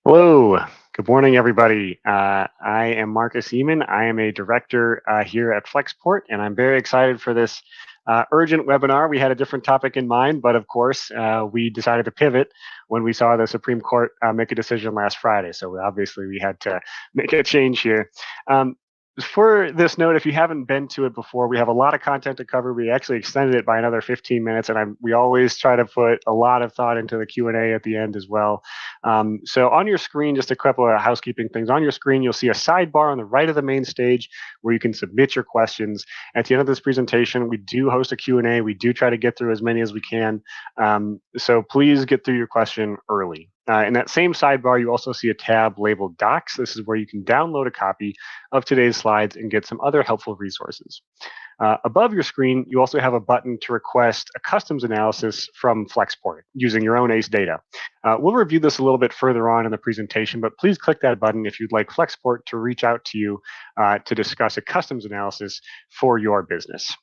Hello, good morning, everybody. I am Marcus Eeman. I am a director here at Flexport, and I'm very excited for this urgent webinar. We had a different topic in mind, but of course, we decided to pivot when we saw the Supreme Court make a decision last Friday. So obviously, we had to make a change here. For this note, if you haven't been to it before, we have a lot of content to cover. We actually extended it by another 15 minutes, and we always try to put a lot of thought into the Q&A at the end as well. So on your screen, just a couple of housekeeping things. On your screen, you'll see a sidebar on the right of the main stage where you can submit your questions. At the end of this presentation, we do host a Q&A. We do try to get through as many as we can. So please get through your question early. In that same sidebar, you also see a tab labeled Docs. This is where you can download a copy of today's slides and get some other helpful resources. Above your screen, you also have a button to request a customs analysis from Flexport using your own ACE data. We'll review this a little bit further on in the presentation, but please click that button if you'd like Flexport to reach out to you to discuss a customs analysis for your business.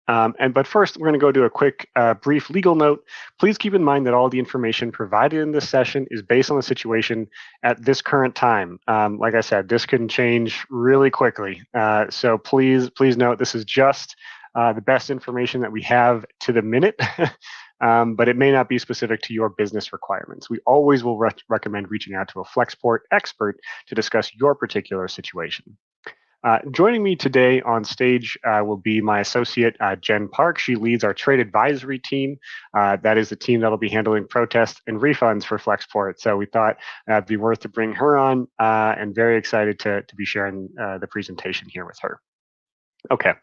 But first, we're going to go do a quick brief legal note. Please keep in mind that all the information provided in this session is based on the situation at this current time. Like I said, this can change really quickly. So please note this is just the best information that we have to the minute, but it may not be specific to your business requirements. We always will recommend reaching out to a Flexport expert to discuss your particular situation. Joining me today on stage will be my associate, Jenn Park. She leads our trade advisory team. That is the team that'll be handling protests and refunds for Flexport. So we thought it'd be worth to bring her on, and very excited to be sharing the presentation here with her. Okay,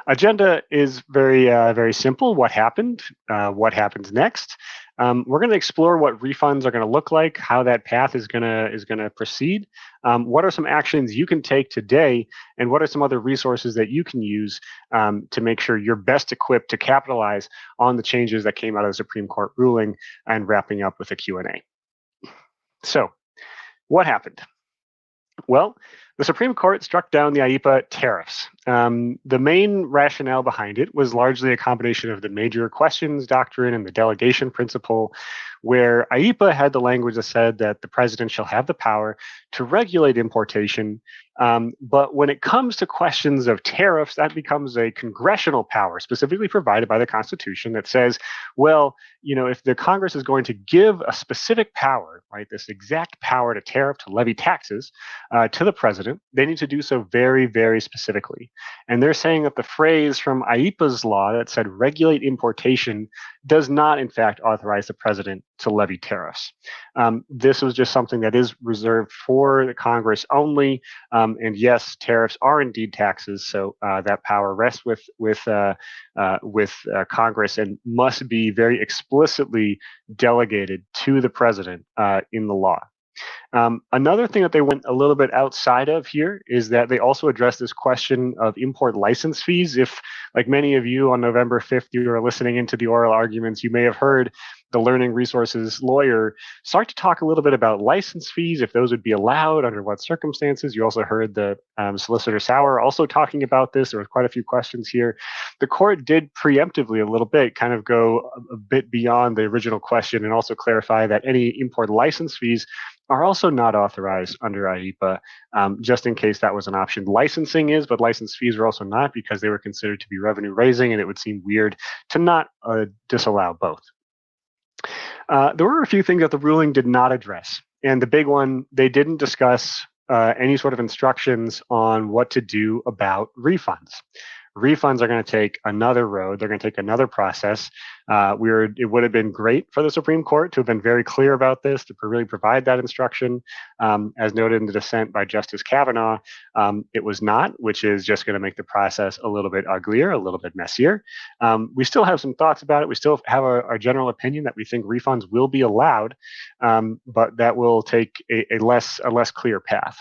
agenda is very simple. What happened? What happens next? We're going to explore what refunds are going to look like, how that path is going to proceed. What are some actions you can take today, and what are some other resources that you can use to make sure you're best equipped to capitalize on the changes that came out of the Supreme Court ruling, and wrapping up with a Q&A. So, what happened? Well, the Supreme Court struck down the IEEPA tariffs. The main rationale behind it was largely a combination of the major questions doctrine and the delegation principle, where IEEPA had the language that said that the president shall have the power to regulate importation. But when it comes to questions of tariffs, that becomes a congressional power specifically provided by the Constitution that says, well, if the Congress is going to give a specific power, right, this exact power to tariff, to levy taxes to the president, they need to do so very specifically. And they're saying that the phrase from IEEPA's law that said regulate importation does not, in fact, authorize the president to levy tariffs. This was just something that is reserved for the Congress only. And yes, tariffs are indeed taxes, so that power rests with Congress and must be very explicitly delegated to the president in the law. Another thing that they went a little bit outside of here is that they also addressed this question of import license fees. If, like many of you on November 5th, you were listening into the oral arguments, you may have heard the learning resources lawyer start to talk a little bit about license fees, if those would be allowed, under what circumstances. You also heard the Solicitor Sauer also talking about this. There were quite a few questions here. The court did preemptively a little bit kind of go a bit beyond the original question and also clarify that any import license fees are also not authorized under IEEPA, just in case that was an option. Licensing is, but license fees are also not, because they were considered to be revenue raising, and it would seem weird to not disallow both. There were a few things that the ruling did not address. And the big one, they didn't discuss any sort of instructions on what to do about refunds. Refunds are going to take another road. They're going to take another process. It would have been great for the Supreme Court to have been very clear about this, to really provide that instruction. As noted in the dissent by Justice Kavanaugh, it was not, which is just going to make the process a little bit uglier, a little bit messier. We still have some thoughts about it. We still have our general opinion that we think refunds will be allowed, but that will take a less clear path.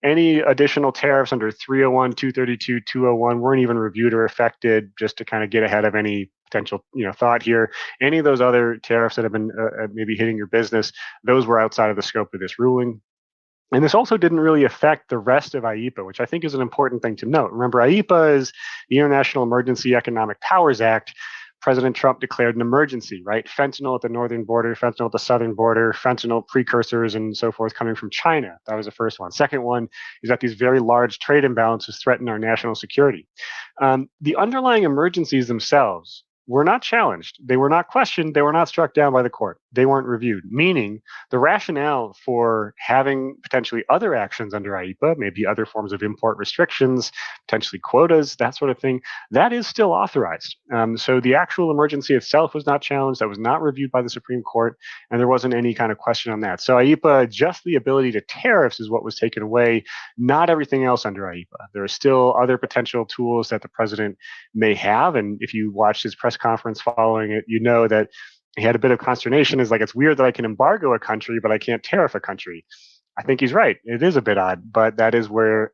Any additional tariffs under 301, 232, 201 weren't even reviewed or affected, just to kind of get ahead of any potential thought here. Any of those other tariffs that have been maybe hitting your business, those were outside of the scope of this ruling. And this also didn't really affect the rest of IEEPA, which I think is an important thing to note. Remember, IEEPA is the International Emergency Economic Powers Act, President Trump declared an emergency, right? Fentanyl at the northern border, fentanyl at the southern border, fentanyl precursors and so forth coming from China. That was the first one. Second one is that these very large trade imbalances threaten our national security. The underlying emergencies themselves were not challenged. They were not questioned. They were not struck down by the court. They weren't reviewed, meaning the rationale for having potentially other actions under IEEPA, maybe other forms of import restrictions, potentially quotas, that sort of thing, that is still authorized. So the actual emergency itself was not challenged. That was not reviewed by the Supreme Court, and there wasn't any kind of question on that. So IEEPA, just the ability to tariffs is what was taken away, not everything else under IEEPA. There are still other potential tools that the president may have, and if you watched his press conference following it, you know that he had a bit of consternation. Is like, it's weird that I can embargo a country, but I can't tariff a country. I think he's right. It is a bit odd, but that is where,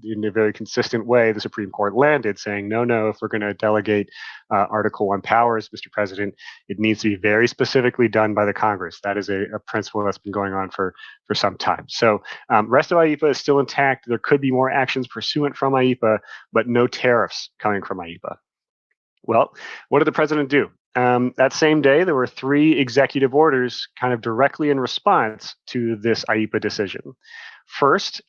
in a very consistent way, the Supreme Court landed, saying, no, if we're going to delegate Article 1 powers, Mr. President, it needs to be very specifically done by the Congress. That is a principle that's been going on for some time. So rest of IEEPA is still intact. There could be more actions pursuant from IEEPA, but no tariffs coming from IEEPA. Well, what did the president do? That same day, there were 3 executive orders kind of directly in response to this IEEPA decision. First,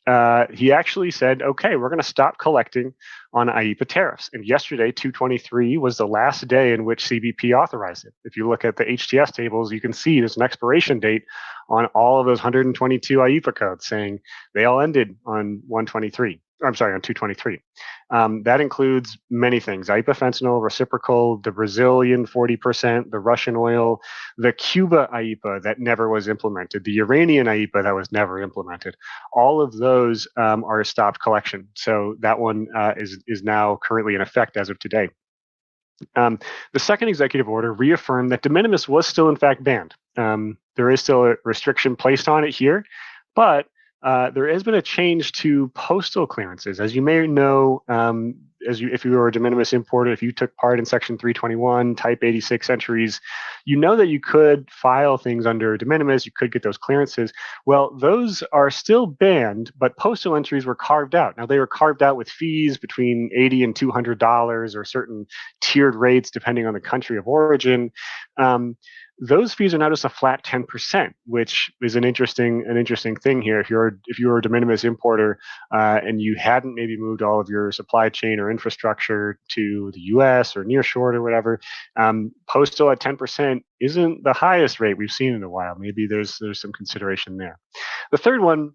he actually said, okay, we're going to stop collecting on IEEPA tariffs. And yesterday, 2/23, was the last day in which CBP authorized it. If you look at the HTS tables, you can see there's an expiration date on all of those 122 IEEPA codes saying they all ended on 1/23. I'm sorry, on 2/23. That includes many things: IEEPA fentanyl, reciprocal, the Brazilian 40%, the Russian oil, the Cuba IEEPA that never was implemented, the Iranian IEEPA that was never implemented. All of those are a stopped collection. So that one is now currently in effect as of today. The second executive order reaffirmed that de minimis was still in fact banned. There is still a restriction placed on it here, but there has been a change to postal clearances. As you may know, if you were a de minimis importer, if you took part in Section 321, Type 86 entries, you know that you could file things under de minimis, you could get those clearances. Well, those are still banned, but postal entries were carved out. Now, they were carved out with fees between $80 and $200 or certain tiered rates depending on the country of origin. Those fees are now just a flat 10%, which is an interesting thing here. If you're a de minimis importer and you hadn't maybe moved all of your supply chain or infrastructure to the U.S. or nearshore or whatever, postal at 10% isn't the highest rate we've seen in a while. Maybe there's some consideration there. The third one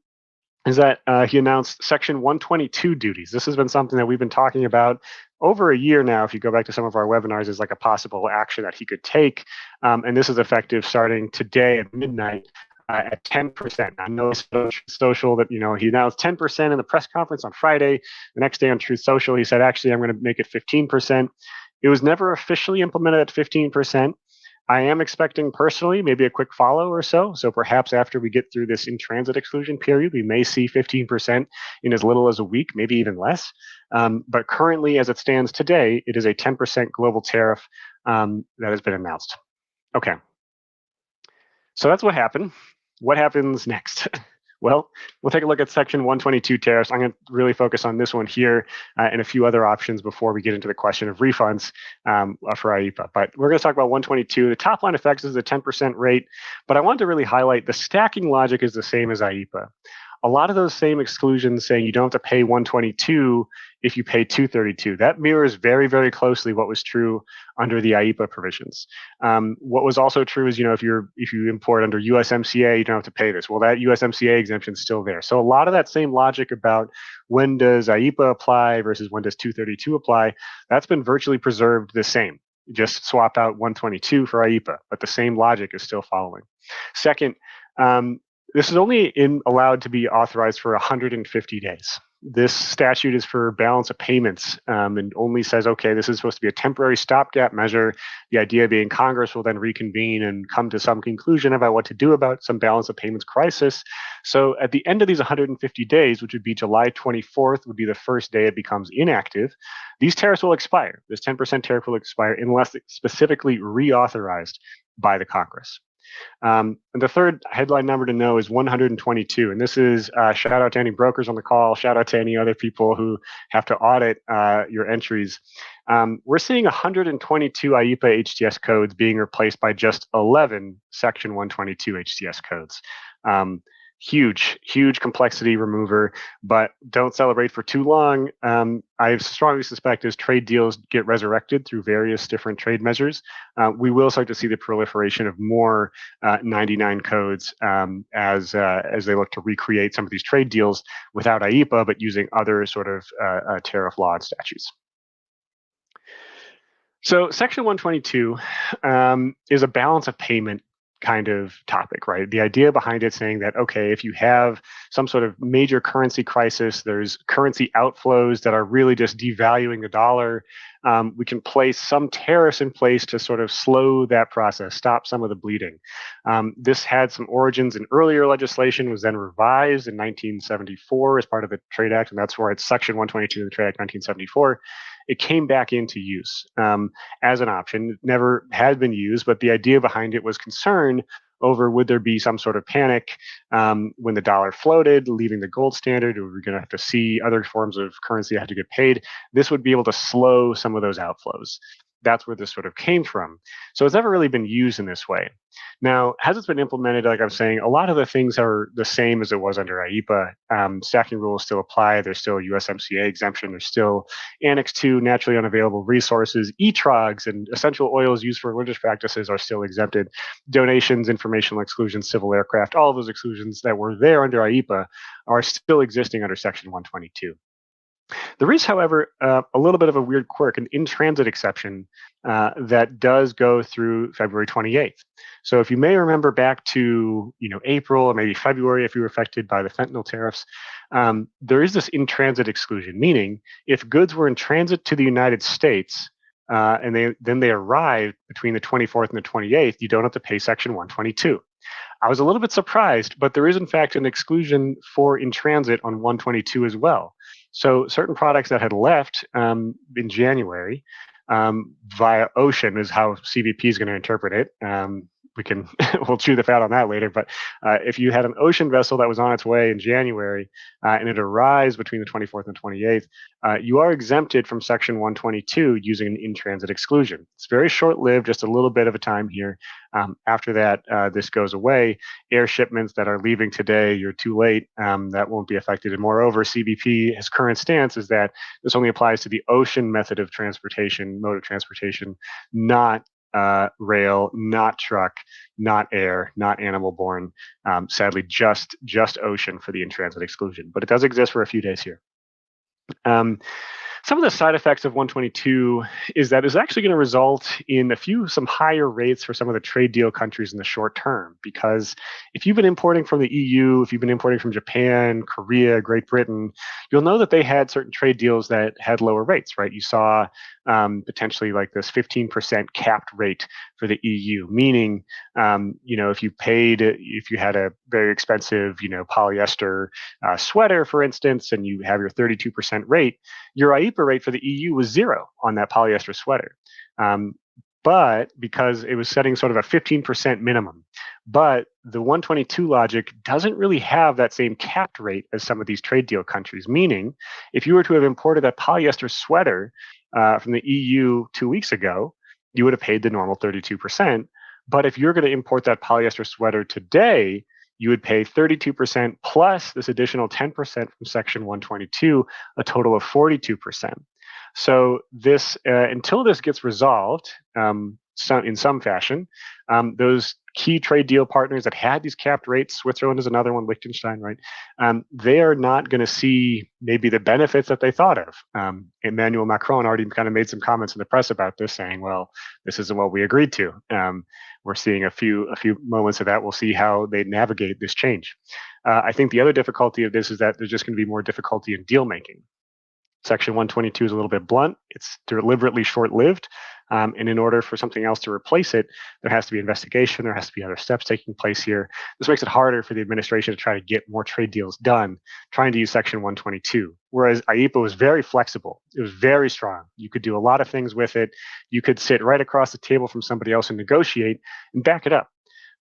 is that he announced Section 122 duties. This has been something that we've been talking about over a year now. If you go back to some of our webinars, is like a possible action that he could take. And this is effective starting today at midnight at 10%. I know Social that, he announced 10% in the press conference on Friday. The next day on Truth Social, he said, actually, I'm going to make it 15%. It was never officially implemented at 15%. I am expecting personally maybe a quick follow or so. So perhaps after we get through this in-transit exclusion period, we may see 15% in as little as a week, maybe even less. But currently, as it stands today, it is a 10% global tariff that has been announced. Okay. So that's what happened. What happens next? Well, we'll take a look at Section 122 tariffs. I'm going to really focus on this one here and a few other options before we get into the question of refunds for IEEPA. But we're going to talk about 122. The top line effects is a 10% rate, but I want to really highlight the stacking logic is the same as IEEPA. A lot of those same exclusions saying you don't have to pay 122 if you pay 232. That mirrors very, very closely what was true under the IEEPA provisions. What was also true is, if you import under USMCA, you don't have to pay this. Well, that USMCA exemption is still there. So a lot of that same logic about when does IEEPA apply versus when does 232 apply, that's been virtually preserved the same. Just swap out 122 for IEEPA, but the same logic is still following. Second, this is only allowed to be authorized for 150 days. This statute is for balance of payments and only says, okay, this is supposed to be a temporary stopgap measure. The idea being Congress will then reconvene and come to some conclusion about what to do about some balance of payments crisis. So at the end of these 150 days, which would be July 24th, would be the first day it becomes inactive, these tariffs will expire. This 10% tariff will expire unless it's specifically reauthorized by the Congress. And the third headline number to know is 122. And this is shout out to any brokers on the call, shout out to any other people who have to audit your entries. We're seeing 122 IEEPA HTS codes being replaced by just 11 Section 122 HTS codes. Huge complexity remover, but don't celebrate for too long. I strongly suspect as trade deals get resurrected through various different trade measures, we will start to see the proliferation of more 99 codes as they look to recreate some of these trade deals without IEEPA, but using other sort of tariff law and statutes. So Section 122 is a balance of payment kind of topic, right? The idea behind it saying that, okay, if you have some sort of major currency crisis, there's currency outflows that are really just devaluing the dollar, we can place some tariffs in place to sort of slow that process, stop some of the bleeding. This had some origins in earlier legislation, was then revised in 1974 as part of the Trade Act, and that's where it's Section 122 of the Trade Act 1974. It came back into use as an option. It never had been used, but the idea behind it was concern over would there be some sort of panic when the dollar floated, leaving the gold standard, or we're going to have to see other forms of currency that have to get paid. This would be able to slow some of those outflows. That's where this sort of came from. So it's never really been used in this way. Now, as it's been implemented, like I'm saying, a lot of the things are the same as it was under IEEPA. Stacking rules still apply. There's still USMCA exemption. There's still Annex 2 naturally unavailable resources. ETROGs and essential oils used for religious practices are still exempted. Donations, informational exclusions, civil aircraft, all of those exclusions that were there under IEEPA are still existing under Section 122. There is, however, a little bit of a weird quirk, an in-transit exception that does go through February 28th. So if you may remember back to April or maybe February, if you were affected by the fentanyl tariffs, there is this in-transit exclusion, meaning if goods were in transit to the United States and they arrived between the 24th and the 28th, you don't have to pay Section 122. I was a little bit surprised, but there is in fact an exclusion for in transit on 122 as well. So certain products that had left in January via ocean is how CBP is going to interpret it. We'll chew the fat on that later. But if you had an ocean vessel that was on its way in January and it arrives between the 24th and 28th, you are exempted from Section 122 using an in-transit exclusion. It's very short-lived, just a little bit of a time here. After that, this goes away. Air shipments that are leaving today, you're too late. That won't be affected. And moreover, CBP, his current stance is that this only applies to the ocean mode of transportation, not rail, not truck, not air, not animal-borne. Sadly, just ocean for the in-transit exclusion. But it does exist for a few days here. Some of the side effects of 122 is that it's actually going to result in some higher rates for some of the trade deal countries in the short term. Because if you've been importing from the EU, if you've been importing from Japan, Korea, Great Britain, you'll know that they had certain trade deals that had lower rates, right? You saw potentially like this 15% capped rate for the EU, meaning, if you had a very expensive, polyester sweater, for instance, and you have your 32% rate, your IEEPA rate for the EU was 0 on that polyester sweater. But because it was setting sort of a 15% minimum, but the 122 logic doesn't really have that same capped rate as some of these trade deal countries, meaning if you were to have imported a polyester sweater from the EU 2 weeks ago, you would have paid the normal 32%. But if you're going to import that polyester sweater today, you would pay 32% plus this additional 10% from Section 122, a total of 42%. So this, until this gets resolved in some fashion, those key trade deal partners that had these capped rates, Switzerland is another one, Liechtenstein, right? They are not going to see maybe the benefits that they thought of. Emmanuel Macron already kind of made some comments in the press about this, saying, well, this isn't what we agreed to. We're seeing a few moments of that. We'll see how they navigate this change. I think the other difficulty of this is that there's just going to be more difficulty in deal making. Section 122 is a little bit blunt. It's deliberately short-lived. And in order for something else to replace it, there has to be investigation. There has to be other steps taking place here. This makes it harder for the administration to try to get more trade deals done, trying to use Section 122. Whereas IEEPA was very flexible. It was very strong. You could do a lot of things with it. You could sit right across the table from somebody else and negotiate and back it up.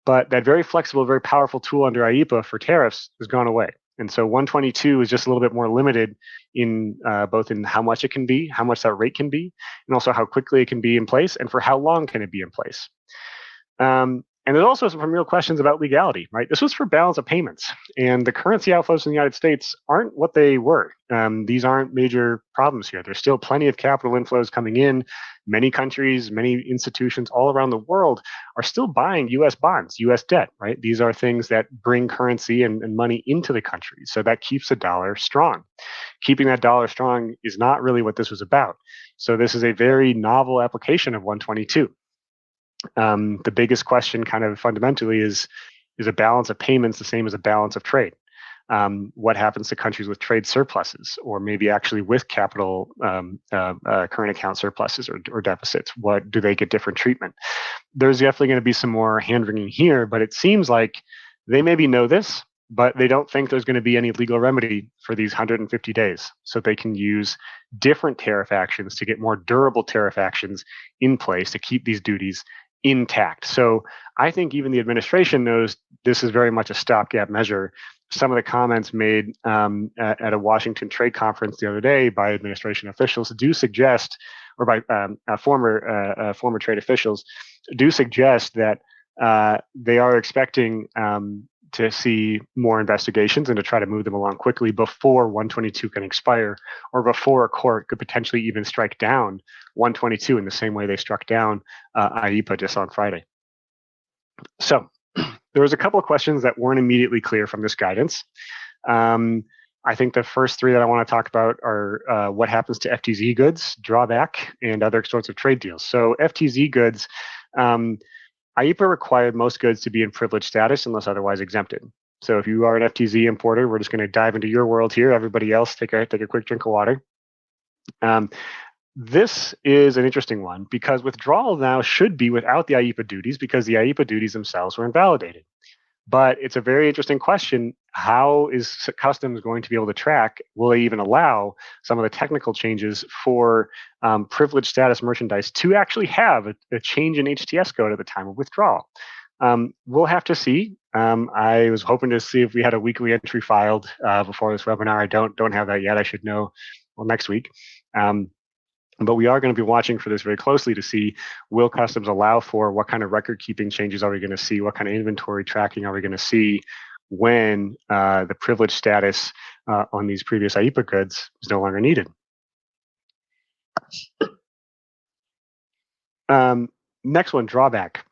But that very flexible, very powerful tool under IEEPA for tariffs has gone away. And so 122 is just a little bit more limited in both in how much it can be, how much that rate can be, and also how quickly it can be in place and for how long can it be in place. And there's also some real questions about legality, right? This was for balance of payments, and the currency outflows in the United States aren't what they were. These aren't major problems here. There's still plenty of capital inflows coming in. Many countries, many institutions all around the world are still buying US bonds, US debt, right? These are things that bring currency and money into the country. So that keeps the dollar strong. Keeping that dollar strong is not really what this was about. So this is a very novel application of 122. The biggest question, kind of fundamentally, is a balance of payments the same as a balance of trade? What happens to countries with trade surpluses, or maybe actually with capital current account surpluses or deficits? What do they get different treatment? There's definitely going to be some more hand wringing here, but it seems like they maybe know this, but they don't think there's going to be any legal remedy for these 150 days. So they can use different tariff actions to get more durable tariff actions in place to keep these duties intact. So I think even the administration knows this is very much a stopgap measure. Some of the comments made at a Washington trade conference the other day by administration officials do suggest, or by former trade officials, do suggest that they are expecting to see more investigations and to try to move them along quickly before 122 can expire, or before a court could potentially even strike down 122 in the same way they struck down IEEPA just on Friday. So there was a couple of questions that weren't immediately clear from this guidance. I think the first three that I want to talk about are what happens to FTZ goods, drawback, and other sorts of trade deals. So FTZ goods, IEEPA required most goods to be in privileged status unless otherwise exempted. So if you are an FTZ importer, we're just going to dive into your world here. Everybody else, take a quick drink of water. This is an interesting one because withdrawal now should be without the IEEPA duties because the IEEPA duties themselves were invalidated. But it's a very interesting question. How is customs going to be able to track? Will they even allow some of the technical changes for privileged status merchandise to actually have a change in HTS code at the time of withdrawal? We'll have to see. I was hoping to see if we had a weekly entry filed before this webinar. I don't have that yet. I should know next week. But we are going to be watching for this very closely to see, will customs allow for what kind of record keeping changes are we going to see? What kind of inventory tracking are we going to see when the privilege status on these previous IEEPA goods is no longer needed? Next one, drawback.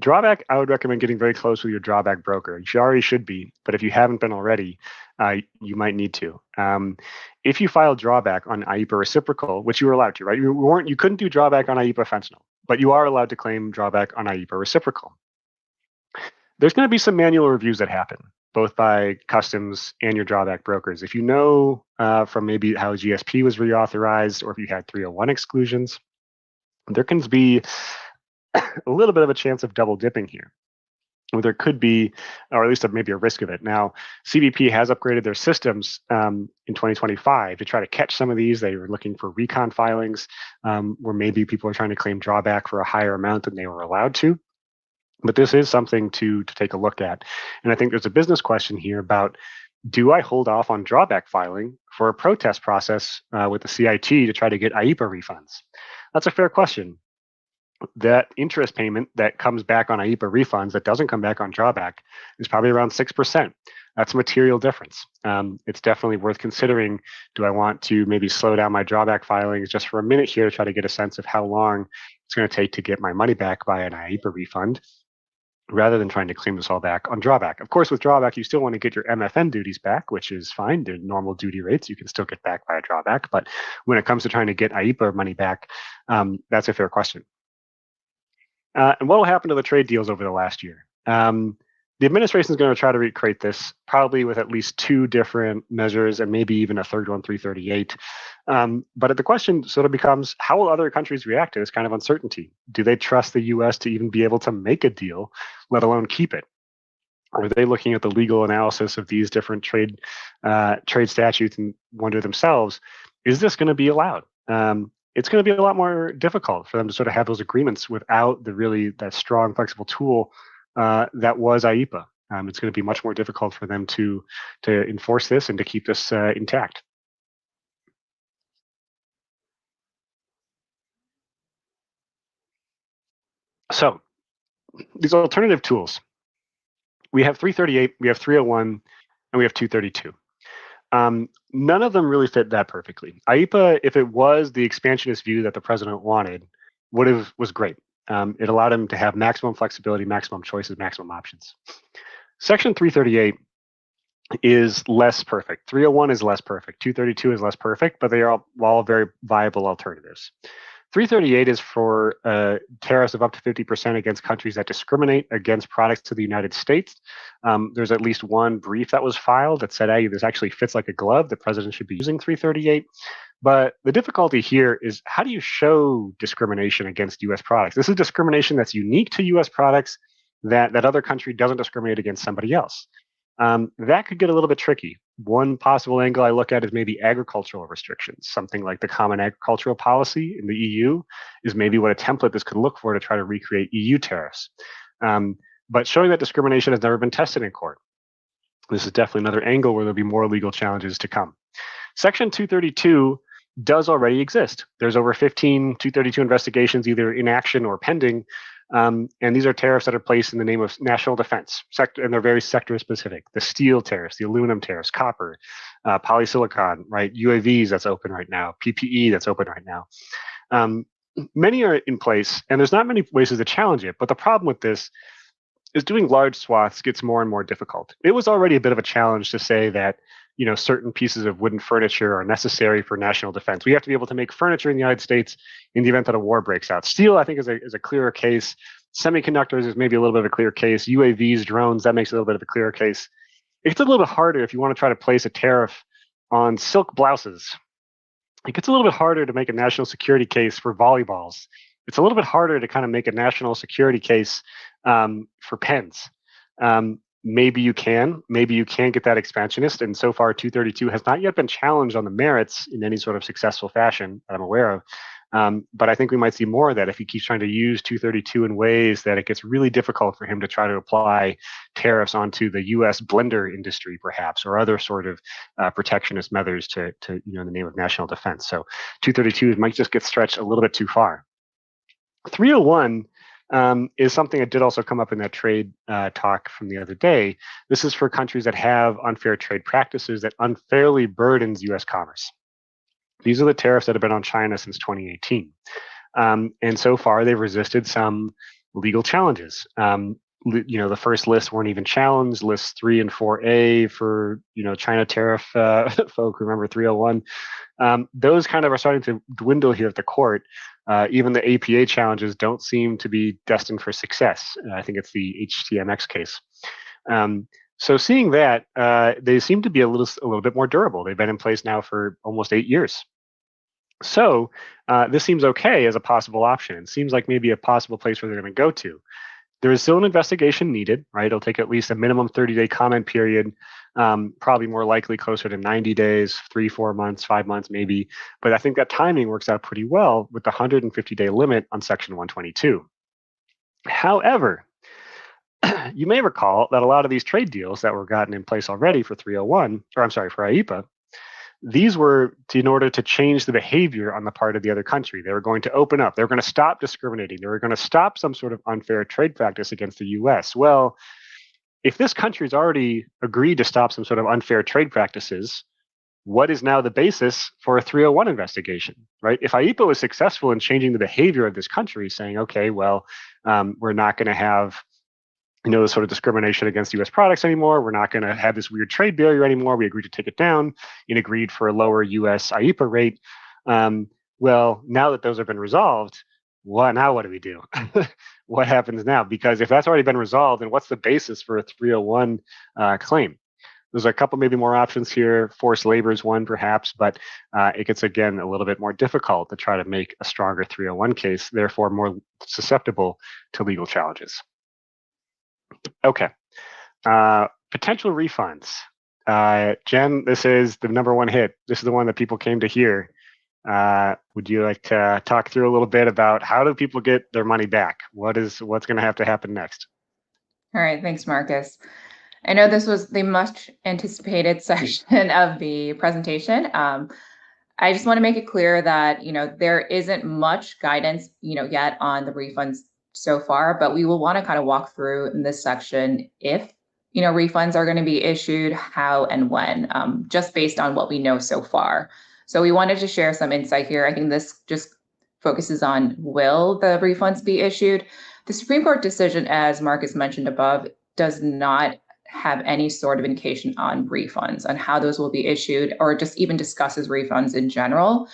Drawback, I would recommend getting very close with your drawback broker. You already should be, but if you haven't been already, you might need to. If you file drawback on IEEPA reciprocal, which you were allowed to, right? You couldn't do drawback on IEEPA fentanyl, but you are allowed to claim drawback on IEEPA reciprocal. There's going to be some manual reviews that happen, both by customs and your drawback brokers. If you know from maybe how GSP was reauthorized, or if you had 301 exclusions, there can be a little bit of a chance of double dipping here. There could be, or at least maybe a risk of it. Now, CBP has upgraded their systems in 2025 to try to catch some of these. They were looking for recon filings where maybe people are trying to claim drawback for a higher amount than they were allowed to. But this is something to take a look at. And I think there's a business question here about, do I hold off on drawback filing for a protest process with the CIT to try to get IEEPA refunds? That's a fair question. That interest payment that comes back on IEEPA refunds that doesn't come back on drawback is probably around 6%. That's a material difference. It's definitely worth considering. Do I want to maybe slow down my drawback filings just for a minute here to try to get a sense of how long it's going to take to get my money back by an IEEPA refund, rather than trying to claim this all back on drawback? Of course, with drawback, you still want to get your MFN duties back, which is fine. They're normal duty rates. You can still get back by a drawback. But when it comes to trying to get IEEPA money back, that's a fair question. And what will happen to the trade deals over the last year? The administration is going to try to recreate this, probably with at least two different measures and maybe even a third one, 338. But the question sort of becomes, how will other countries react to this kind of uncertainty? Do they trust the US to even be able to make a deal, let alone keep it? Are they looking at the legal analysis of these different trade statutes and wonder themselves, is this going to be allowed? It's going to be a lot more difficult for them to sort of have those agreements without that strong, flexible tool that was IEEPA. It's going to be much more difficult for them to enforce this and to keep this intact. So these alternative tools, we have 338, we have 301, and we have 232. None of them really fit that perfectly. IEEPA, if it was the expansionist view that the president wanted, was great. It allowed him to have maximum flexibility, maximum choices, maximum options. Section 338 is less perfect. 301 is less perfect. 232 is less perfect, but they are all very viable alternatives. 338 is for tariffs of up to 50% against countries that discriminate against products to the United States. There's at least one brief that was filed that said, hey, this actually fits like a glove. The president should be using 338. But the difficulty here is, how do you show discrimination against U.S. products? This is discrimination that's unique to U.S. products that other country doesn't discriminate against somebody else. That could get a little bit tricky. One possible angle I look at is maybe agricultural restrictions. Something like the Common Agricultural Policy in the EU is maybe what a template this could look for to try to recreate EU tariffs. But showing that discrimination has never been tested in court. This is definitely another angle where there'll be more legal challenges to come. Section 232 does already exist. There's over 15 232 investigations either in action or pending. And these are tariffs that are placed in the name of national defense, and they're very sector specific. The steel tariffs, the aluminum tariffs, copper, polysilicon, right? UAVs that's open right now, PPE that's open right now. Many are in place, and there's not many ways to challenge it. But the problem with this is doing large swaths gets more and more difficult. It was already a bit of a challenge to say that certain pieces of wooden furniture are necessary for national defense. We have to be able to make furniture in the United States in the event that a war breaks out. Steel, I think, is a clearer case. Semiconductors is maybe a little bit of a clear case. UAVs, drones, that makes a little bit of a clearer case. It gets a little bit harder if you want to try to place a tariff on silk blouses. It gets a little bit harder to make a national security case for volleyballs. It's a little bit harder to kind of make a national security case for pens. Maybe you can get that expansionist, and so far 232 has not yet been challenged on the merits in any sort of successful fashion that I'm aware of. But I think we might see more of that if he keeps trying to use 232 in ways that it gets really difficult for him to try to apply tariffs onto the U.S. blender industry, perhaps, or other sort of protectionist measures to in the name of national defense. So 232 might just get stretched a little bit too far. 301 is something that did also come up in that trade talk from the other day. This is for countries that have unfair trade practices that unfairly burdens U.S. commerce. These are the tariffs that have been on China since 2018. And so far, they've resisted some legal challenges. The first lists weren't even challenged. Lists 3 and 4A for China tariff folk remember 301. Those kind of are starting to dwindle here at the court. Even the APA challenges don't seem to be destined for success. I think it's the HTMX case. So seeing that, they seem to be a little bit more durable. They've been in place now for almost 8 years. So this seems okay as a possible option. It seems like maybe a possible place where they're going to go to. There is still an investigation needed, right? It'll take at least a minimum 30-day comment period, probably more likely closer to 90 days, 3, 4 months, 5 months maybe. But I think that timing works out pretty well with the 150-day limit on Section 122. However, you may recall that a lot of these trade deals that were gotten in place already for 301, or I'm sorry, for IEEPA, these were in order to change the behavior on the part of the other country. They were going to open up. They were going to stop discriminating. They were going to stop some sort of unfair trade practice against the U.S. Well, if this country's already agreed to stop some sort of unfair trade practices, what is now the basis for a 301 investigation, right? If IEEPA was successful in changing the behavior of this country, saying, okay, well, we're not going to have the sort of discrimination against U.S. products anymore. We're not going to have this weird trade barrier anymore. We agreed to take it down and agreed for a lower U.S. IEEPA rate. Well, now that those have been resolved, what do we do? What happens now? Because if that's already been resolved, then what's the basis for a 301 claim? There's a couple maybe more options here. Forced labor is one, perhaps, but it gets, again, a little bit more difficult to try to make a stronger 301 case, therefore more susceptible to legal challenges. Okay. Potential refunds. Jenn, this is the #1 hit. This is the one that people came to hear. Would you like to talk through a little bit about how do people get their money back? What's going to happen next? All right, thanks, Marcus. I know this was the much anticipated section of the presentation. I just want to make it clear that, there isn't much guidance, yet on the refunds so far, but we will want to kind of walk through in this section if, refunds are going to be issued, how and when, just based on what we know so far. So we wanted to share some insight here. I think this just focuses on will the refunds be issued. The Supreme Court decision, as Marcus mentioned above, does not have any sort of indication on refunds, on how those will be issued, or just even discusses refunds in general.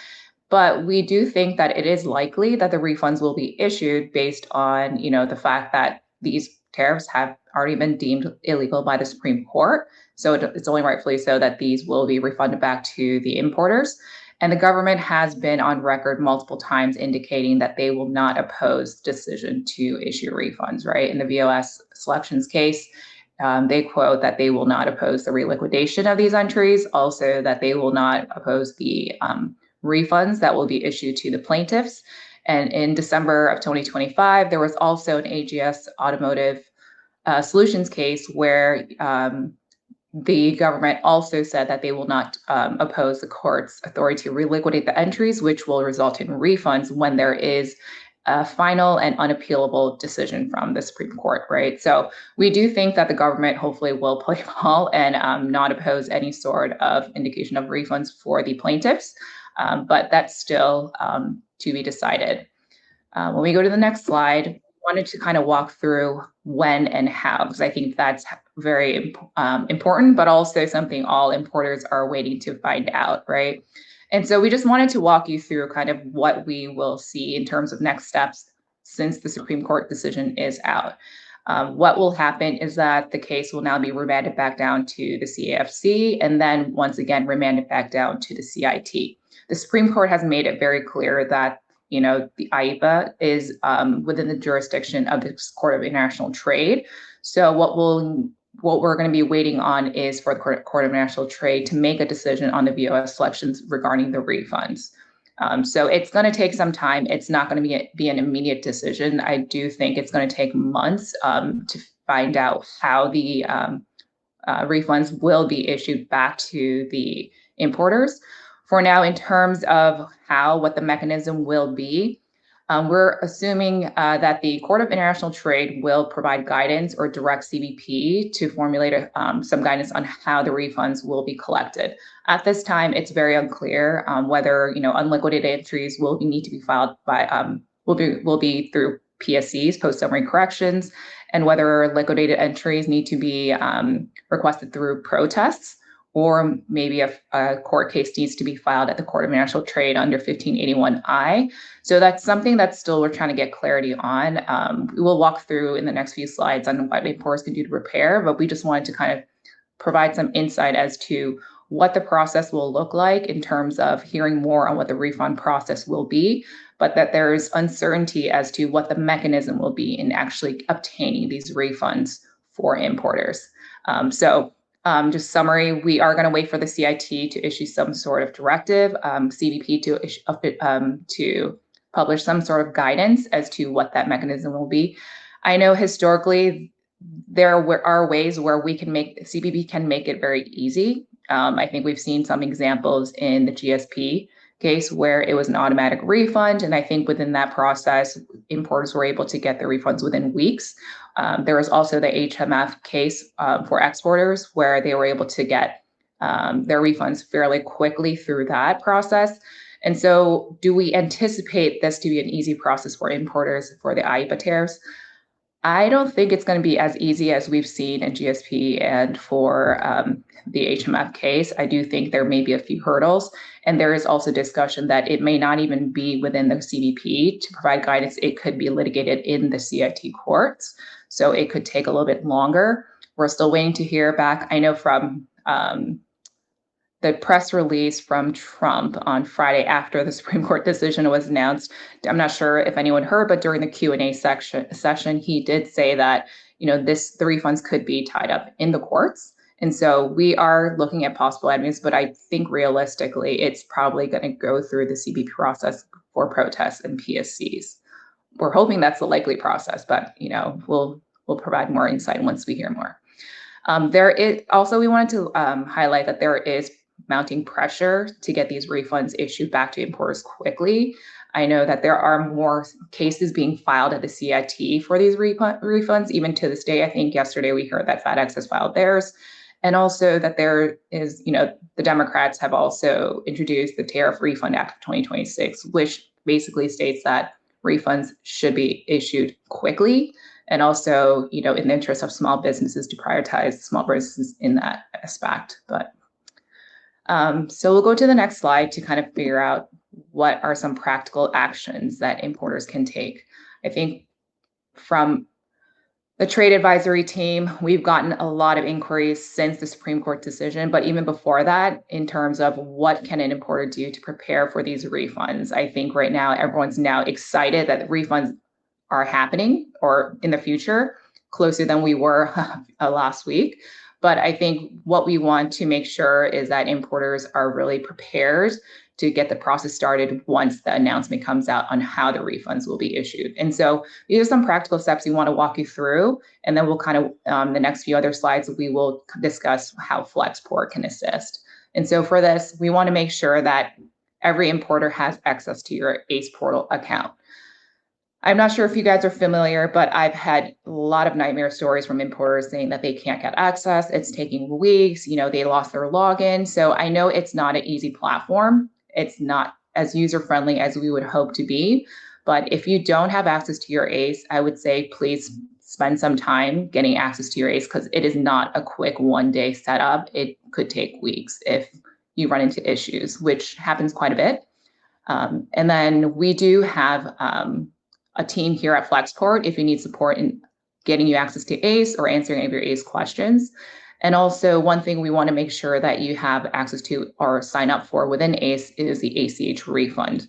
But we do think that it is likely that the refunds will be issued based on, the fact that these tariffs have already been deemed illegal by the Supreme Court. So it's only rightfully so that these will be refunded back to the importers. And the government has been on record multiple times indicating that they will not oppose decision to issue refunds, right? In the VOS selections case, they quote that they will not oppose the reliquidation of these entries, also that they will not oppose the refunds that will be issued to the plaintiffs. And in December of 2025, there was also an AGS Automotive Solutions case where the government also said that they will not oppose the court's authority to reliquidate the entries, which will result in refunds when there is a final and unappealable decision from the Supreme Court, right? So we do think that the government hopefully will play ball and not oppose any sort of indication of refunds for the plaintiffs, but that's still to be decided. When we go to the next slide, I wanted to kind of walk through when and how, because I think that's very important, but also something all importers are waiting to find out, right? And so we just wanted to walk you through kind of what we will see in terms of next steps since the Supreme Court decision is out. What will happen is that the case will now be remanded back down to the CAFC and then once again remanded back down to the CIT. The Supreme Court has made it very clear that the IEEPA is within the jurisdiction of the Court of International Trade. So what we're going to be waiting on is for the Court of International Trade to make a decision on the VOS selections regarding the refunds. So it's going to take some time. It's not going to be an immediate decision. I do think it's going to take months to find out how the refunds will be issued back to the importers. For now, in terms of what the mechanism will be, we're assuming that the Court of International Trade will provide guidance or direct CBP to formulate some guidance on how the refunds will be collected. At this time, it's very unclear whether unliquidated entries will need to be filed by will be through PSCs, post summary corrections, and whether liquidated entries need to be requested through protests, or maybe a court case needs to be filed at the Court of International Trade under 1581I. So that's something that still we're trying to get clarity on. We will walk through in the next few slides on what importers can do to prepare, but we just wanted to kind of provide some insight as to what the process will look like in terms of hearing more on what the refund process will be, but that there's uncertainty as to what the mechanism will be in actually obtaining these refunds for importers. Just summary, we are going to wait for the CIT to issue some sort of directive, CBP to publish some sort of guidance as to what that mechanism will be. I know historically there are ways where CBP can make it very easy. I think we've seen some examples in the GSP case where it was an automatic refund. And I think within that process, importers were able to get their refunds within weeks. There was also the HMF case for exporters where they were able to get their refunds fairly quickly through that process. And so do we anticipate this to be an easy process for importers for the IEEPA tariffs? I don't think it's going to be as easy as we've seen in GSP and for the HMF case. I do think there may be a few hurdles. And there is also discussion that it may not even be within the CBP to provide guidance. It could be litigated in the CIT courts. So it could take a little bit longer. We're still waiting to hear back. I know from the press release from Trump on Friday after the Supreme Court decision was announced. I'm not sure if anyone heard, but during the Q&A session, he did say that the refunds could be tied up in the courts. And so we are looking at possible avenues, but I think realistically, it's probably going to go through the CBP process for protests and PSCs. We're hoping that's the likely process, but we'll we'll provide more insight once we hear more. There is also, we wanted to highlight that there is mounting pressure to get these refunds issued back to importers quickly. I know that there are more cases being filed at the CIT for these refunds, even to this day. I think yesterday we heard that FedEx has filed theirs. And also that there is, the Democrats have also introduced the Tariff Refund Act of 2026, which basically states that refunds should be issued quickly. And also, in the interest of small businesses, to prioritize small businesses in that aspect. But so we'll go to the next slide to kind of figure out what are some practical actions that importers can take. I think from the trade advisory team, we've gotten a lot of inquiries since the Supreme Court decision, but even before that, in terms of what can an importer do to prepare for these refunds. I think right now, everyone's now excited that the refunds are happening or in the future, closer than we were last week. But I think what we want to make sure is that importers are really prepared to get the process started once the announcement comes out on how the refunds will be issued. And so these are some practical steps we want to walk you through. And then we'll kind of, the next few other slides, we will discuss how Flexport can assist. And so for this, we want to make sure that every importer has access to your ACE portal account. I'm not sure if you guys are familiar, but I've had a lot of nightmare stories from importers saying that they can't get access. It's taking weeks, they lost their login. So I know it's not an easy platform. It's not as user-friendly as we would hope to be. But if you don't have access to your ACE, I would say please spend some time getting access to your ACE, because it is not a quick one-day setup. It could take weeks if you run into issues, which happens quite a bit. And then we do have a team here at Flexport if you need support in getting you access to ACE or answering any of your ACE questions. And also, one thing we want to make sure that you have access to or sign up for within ACE is the ACH refund.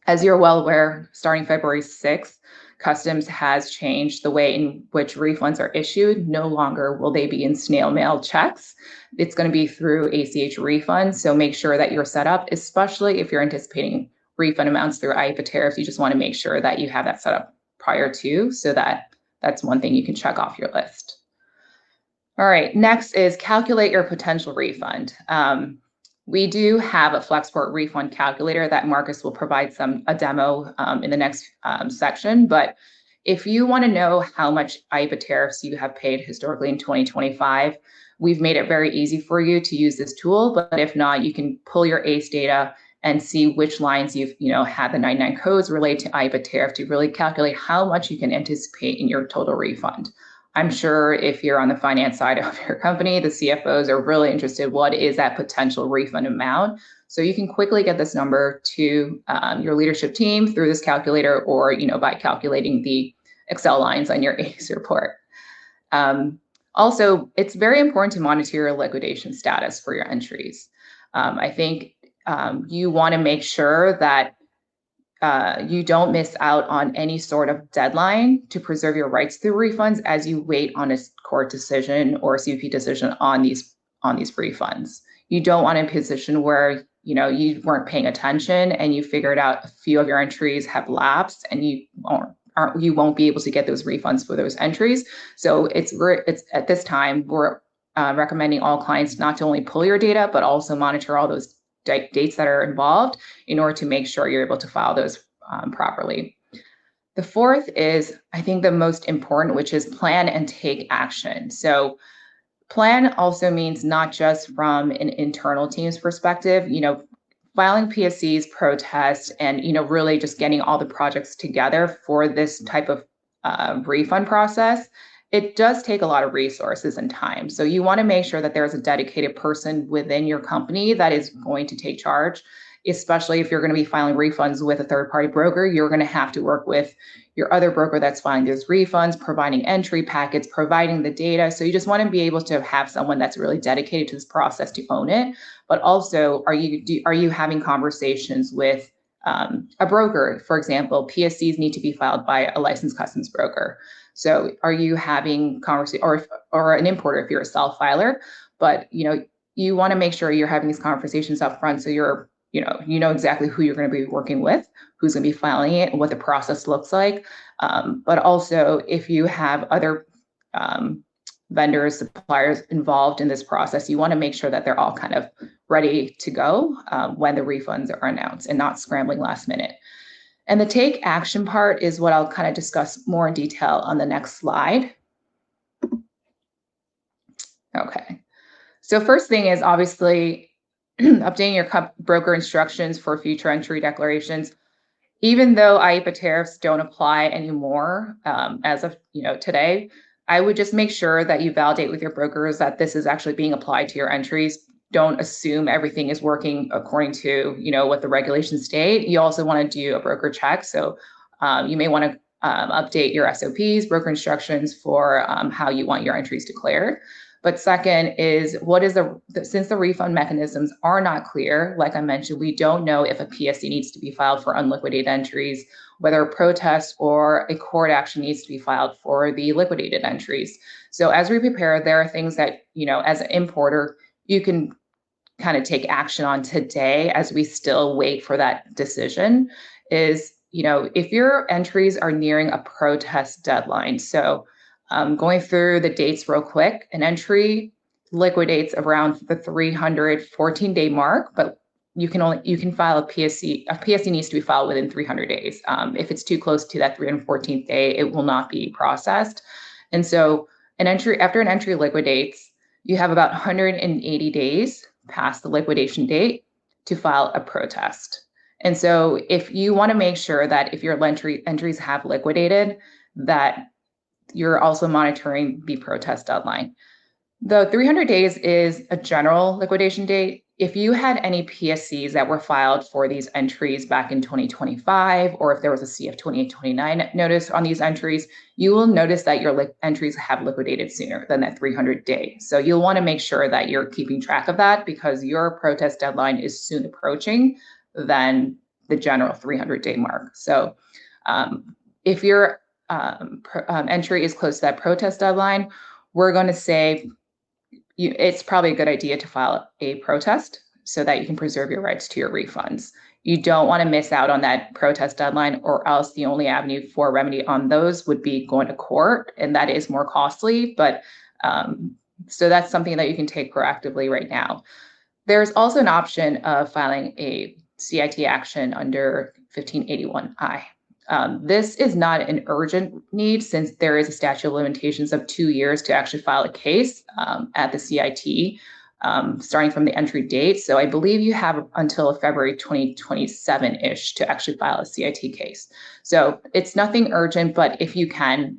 As you're well aware, starting February 6th, Customs has changed the way in which refunds are issued. No longer will they be in snail mail checks. It's going to be through ACH refunds. So make sure that you're set up, especially if you're anticipating refund amounts through IEEPA tariffs. You just want to make sure that you have that set up prior to, so that's one thing you can check off your list. All right, next is calculate your potential refund. We do have a Flexport refund calculator that Marcus will provide a demo in the next section. But if you want to know how much IEEPA tariffs you have paid historically in 2025, we've made it very easy for you to use this tool. But if not, you can pull your ACE data and see which lines you've had the 99 codes related to IEEPA tariff to really calculate how much you can anticipate in your total refund. I'm sure if you're on the finance side of your company, the CFOs are really interested, what is that potential refund amount? So you can quickly get this number to your leadership team through this calculator, or by calculating the Excel lines on your ACE report. Also, it's very important to monitor your liquidation status for your entries. I think you want to make sure that you don't miss out on any sort of deadline to preserve your rights through refunds as you wait on a court decision or a CUP decision on these refunds. You don't want a position where you weren't paying attention and you figured out a few of your entries have lapsed and you won't be able to get those refunds for those entries. So it's at this time we're recommending all clients not to only pull your data but also monitor all those dates that are involved in order to make sure you're able to file those properly. The fourth is, I think, the most important, which is plan and take action. So plan also means not just from an internal team's perspective, filing PSCs, protests, and, really just getting all the projects together for this type of refund process. It does take a lot of resources and time. So you want to make sure that there's a dedicated person within your company that is going to take charge, especially if you're going to be filing refunds with a third-party broker. You're going to have to work with your other broker that's filing those refunds, providing entry packets, providing the data. So you just want to be able to have someone that's really dedicated to this process to own it. But also, are you having conversations with a broker? For example, PSCs need to be filed by a licensed customs broker. So are you having conversation, or an importer if you're a self-filer? But you want to make sure you're having these conversations up front, so you're you know exactly who you're going to be working with, who's going to be filing it, and what the process looks like. But also, if you have other vendors, suppliers involved in this process. You want to make sure that they're all kind of ready to go when the refunds are announced and not scrambling last minute. And the take action part is what I'll kind of discuss more in detail on the next slide. Okay. So first thing is obviously updating your broker instructions for future entry declarations. Even though IEEPA tariffs don't apply anymore as of today, I would just make sure that you validate with your brokers that this is actually being applied to your entries. Don't assume everything is working according to what the regulations state. You also want to do a broker check. So you may want to update your SOPs, broker instructions for how you want your entries declared. But second is since the refund mechanisms are not clear, like I mentioned, we don't know if a PSC needs to be filed for unliquidated entries, whether a protest or a court action needs to be filed for the liquidated entries. So as we prepare, there are things that, as an importer, you can kind of take action on today as we still wait for that decision is, if your entries are nearing a protest deadline. So going through the dates real quick, an entry liquidates around the 314-day mark, but you can file a PSC. A PSC needs to be filed within 300 days. If it's too close to that 314th day, it will not be processed. And so after an entry liquidates, you have about 180 days past the liquidation date to file a protest. And so if you want to make sure that if your entries have liquidated, that you're also monitoring the protest deadline. The 300 days is a general liquidation date. If you had any PSCs that were filed for these entries back in 2025, or if there was a CF 2829 notice on these entries, you will notice that your entries have liquidated sooner than that 300 day. So you'll want to make sure that you're keeping track of that because your protest deadline is soon approaching than the general 300-day mark. So if your entry is close to that protest deadline, we're going to say it's probably a good idea to file a protest so that you can preserve your rights to your refunds. You don't want to miss out on that protest deadline, or else the only avenue for remedy on those would be going to court, and that is more costly. But so that's something that you can take proactively right now. There's also an option of filing a CIT action under 1581I. This is not an urgent need since there is a statute of limitations of 2 years to actually file a case at the CIT, starting from the entry date. So I believe you have until February 2027-ish to actually file a CIT case. So it's nothing urgent, but if you can,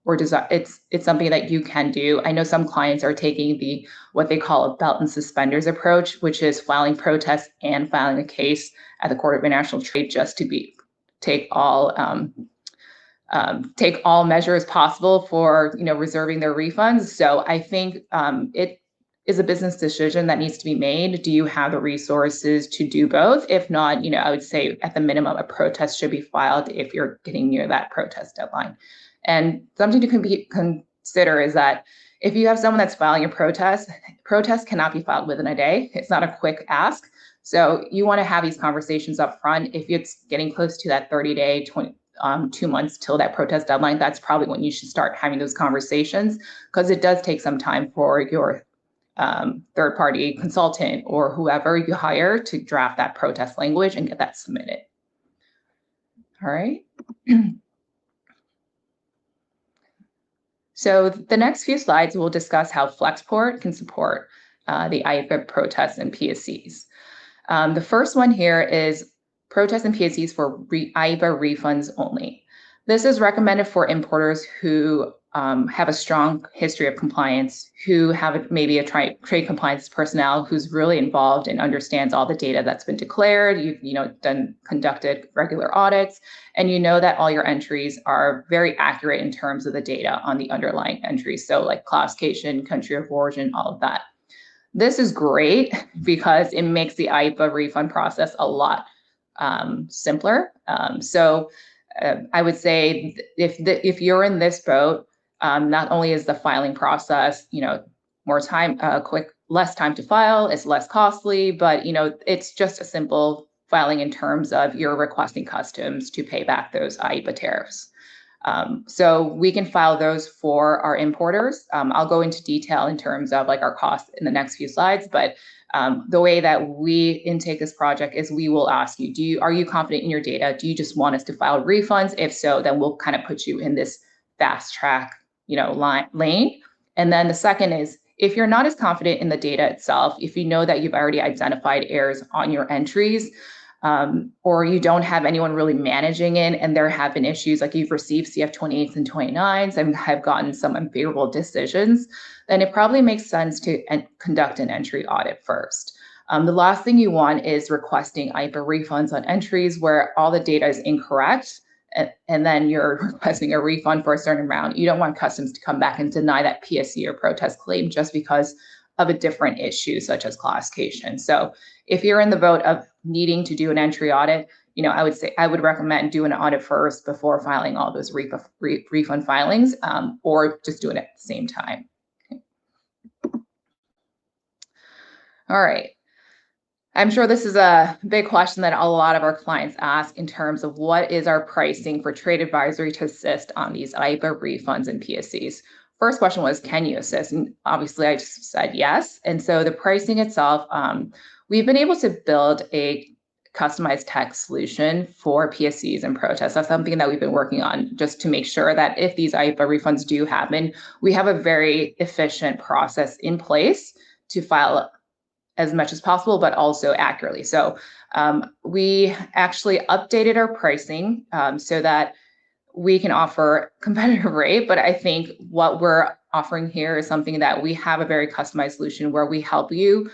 it's something that you can do. I know some clients are taking what they call a belt and suspenders approach, which is filing protests and filing a case at the Court of International Trade just to take all measures possible for reserving their refunds. So I think it is a business decision that needs to be made. Do you have the resources to do both? If not, I would say at the minimum a protest should be filed if you're getting near that protest deadline. And something to consider is that if you have someone that's filing a protest cannot be filed within a day. It's not a quick ask. So you want to have these conversations up front. If it's getting close to that 30-day, 2 months till that protest deadline, that's probably when you should start having those conversations, because it does take some time for your third-party consultant or whoever you hire to draft that protest language and get that submitted. All right. So the next few slides will discuss how Flexport can support the IEEPA protests and PSCs. The first one here is protests and PSCs for IEEPA refunds only. This is recommended for importers who have a strong history of compliance, who have maybe a trade compliance personnel who's really involved and understands all the data that's been declared. You've conducted regular audits, and you know that all your entries are very accurate in terms of the data on the underlying entries. So like classification, country of origin, all of that. This is great because it makes the IEEPA refund process a lot simpler. So I would say if you're in this boat, not only is the filing process, more time, less time to file, it's less costly, but it's just a simple filing in terms of you're requesting customs to pay back those IEEPA tariffs. So we can file those for our importers. I'll go into detail in terms of like our costs in the next few slides, but the way that we intake this project is we will ask you, are you confident in your data? Do you just want us to file refunds? If so, then we'll kind of put you in this fast track, lane. And then the second is, if you're not as confident in the data itself, if you know that you've already identified errors on your entries, or you don't have anyone really managing it, and there have been issues like you've received CF28s and 29s and have gotten some unfavorable decisions, then it probably makes sense to conduct an entry audit first. The last thing you want is requesting IEEPA refunds on entries where all the data is incorrect, and then you're requesting a refund for a certain amount. You don't want customs to come back and deny that PSC or protest claim just because of a different issue, such as classification. So if you're in the boat of needing to do an entry audit, I would recommend doing an audit first before filing all those refund filings, or just doing it at the same time. Okay. All right. I'm sure this is a big question that a lot of our clients ask in terms of what is our pricing for trade advisory to assist on these IEEPA refunds and PSCs. First question was, can you assist? And obviously I just said yes. And so the pricing itself, we've been able to build a customized tech solution for PSCs and protests. That's something that we've been working on just to make sure that if these IEEPA refunds do happen, we have a very efficient process in place to file as much as possible, but also accurately. So we actually updated our pricing so that we can offer competitive rate, but I think what we're offering here is something that we have a very customized solution where we help you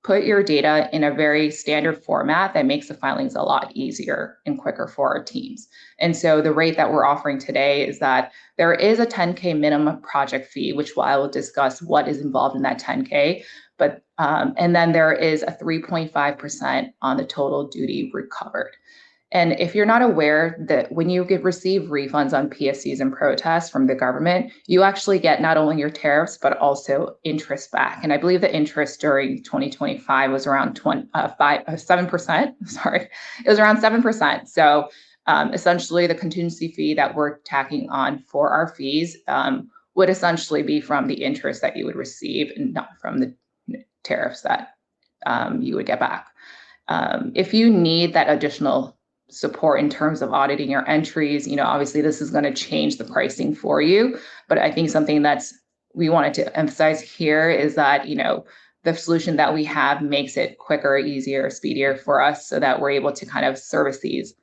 put your data in a very standard format that makes the filings a lot easier and quicker for our teams. And so the rate that we're offering today is that there is a 10K minimum project fee, which I will discuss what is involved in that 10K. But and then there is a 3.5% on the total duty recovered. And if you're not aware that when you receive refunds on PSCs and protests from the government, you actually get not only your tariffs, but also interest back. And I believe the interest during 2025 was around 7%. Sorry, it was around 7%. So essentially the contingency fee that we're tacking on for our fees would essentially be from the interest that you would receive and not from the tariffs that you would get back. If you need that additional support in terms of auditing your entries, obviously this is going to change the pricing for you. But I think something we wanted to emphasize here is that, the solution that we have makes it quicker, easier, speedier for us so that we're able to kind of service these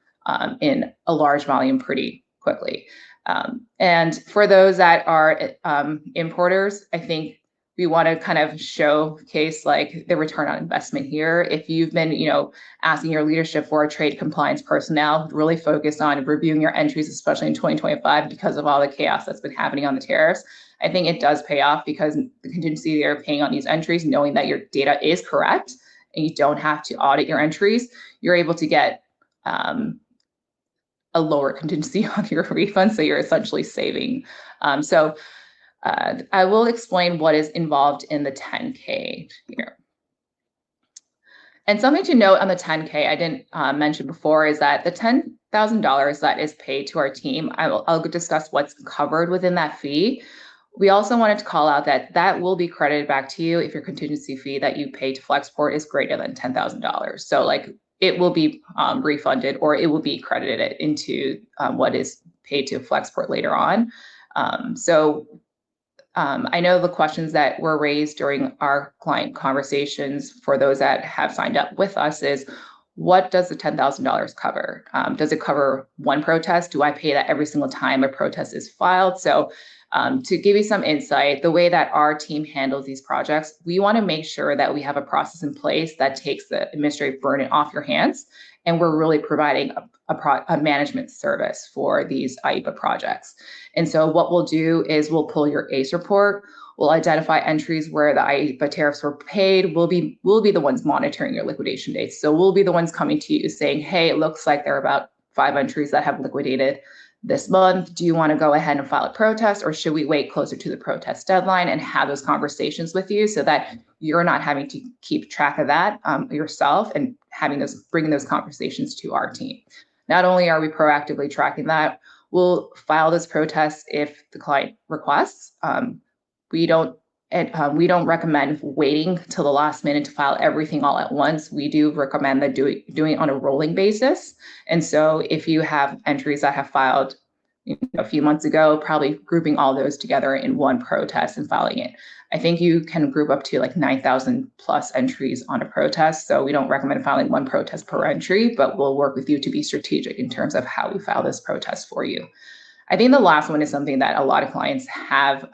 in a large volume pretty quickly. And for those that are importers, I think we want to kind of showcase like the return on investment here. If you've been, asking your leadership for a trade compliance personnel, really focused on reviewing your entries, especially in 2025, because of all the chaos that's been happening on the tariffs, I think it does pay off because the contingency they're paying on these entries, knowing that your data is correct and you don't have to audit your entries, you're able to get a lower contingency on your refund. So you're essentially saving. I will explain what is involved in the 10K here. And something to note on the 10K I didn't mention before is that the $10,000 that is paid to our team, I'll discuss what's covered within that fee. We also wanted to call out that will be credited back to you if your contingency fee that you pay to Flexport is greater than $10,000. So like it will be refunded or it will be credited into what is paid to Flexport later on. I know the questions that were raised during our client conversations for those that have signed up with us is, what does the $10,000 cover? Does it cover one protest? Do I pay that every single time a protest is filed? So to give you some insight, the way that our team handles these projects, we want to make sure that we have a process in place that takes the administrative burden off your hands. And we're really providing a management service for these IEEPA projects. And so what we'll do is we'll pull your ACE report. We'll identify entries where the IEEPA tariffs were paid. We'll be the ones monitoring your liquidation dates. So we'll be the ones coming to you saying, hey, it looks like there are about 5 entries that have liquidated this month. Do you want to go ahead and file a protest, or should we wait closer to the protest deadline and have those conversations with you so that you're not having to keep track of that yourself and bringing those conversations to our team? Not only are we proactively tracking that, we'll file this protest if the client requests. We don't recommend waiting till the last minute to file everything all at once. We do recommend that doing it on a rolling basis. And so if you have entries that have filed a few months ago, probably grouping all those together in one protest and filing it. I think you can group up to like 9,000 plus entries on a protest. So we don't recommend filing one protest per entry, but we'll work with you to be strategic in terms of how we file this protest for you. I think the last one is something that a lot of clients have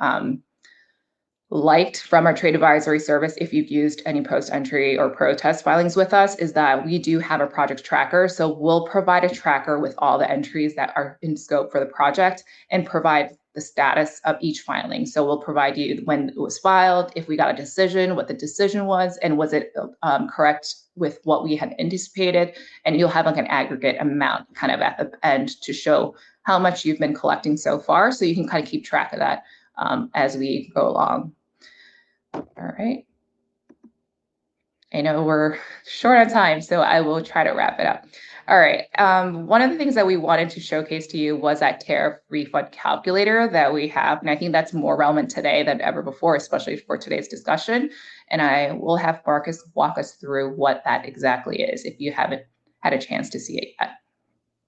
liked from our trade advisory service, if you've used any post-entry or protest filings with us, is that we do have a project tracker. So we'll provide a tracker with all the entries that are in scope for the project and provide the status of each filing. So we'll provide you when it was filed, if we got a decision, what the decision was, and was it correct with what we had anticipated. And you'll have like an aggregate amount kind of at the end to show how much you've been collecting so far. So you can kind of keep track of that as we go along. All right. I know we're short on time, so I will try to wrap it up. All right. One of the things that we wanted to showcase to you was that tariff refund calculator that we have. And I think that's more relevant today than ever before, especially for today's discussion. And I will have Marcus walk us through what that exactly is if you haven't had a chance to see it yet.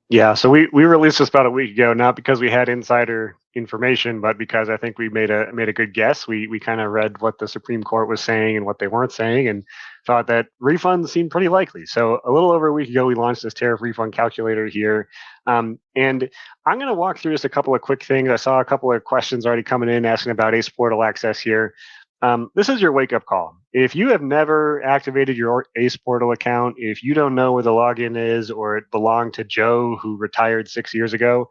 Yeah, so we released this about a week ago, not because we had insider information, but because I think we made a good guess. We kind of read what the Supreme Court was saying and what they weren't saying, and thought that refunds seemed pretty likely. So a little over a week ago, we launched this tariff refund calculator here, and I'm going to walk through just a couple of quick things. I saw a couple of questions already coming in asking about ACE portal access here. This is your wake-up call. If you have never activated your ACE portal account, if you don't know where the login is or it belonged to Joe who retired 6 years ago,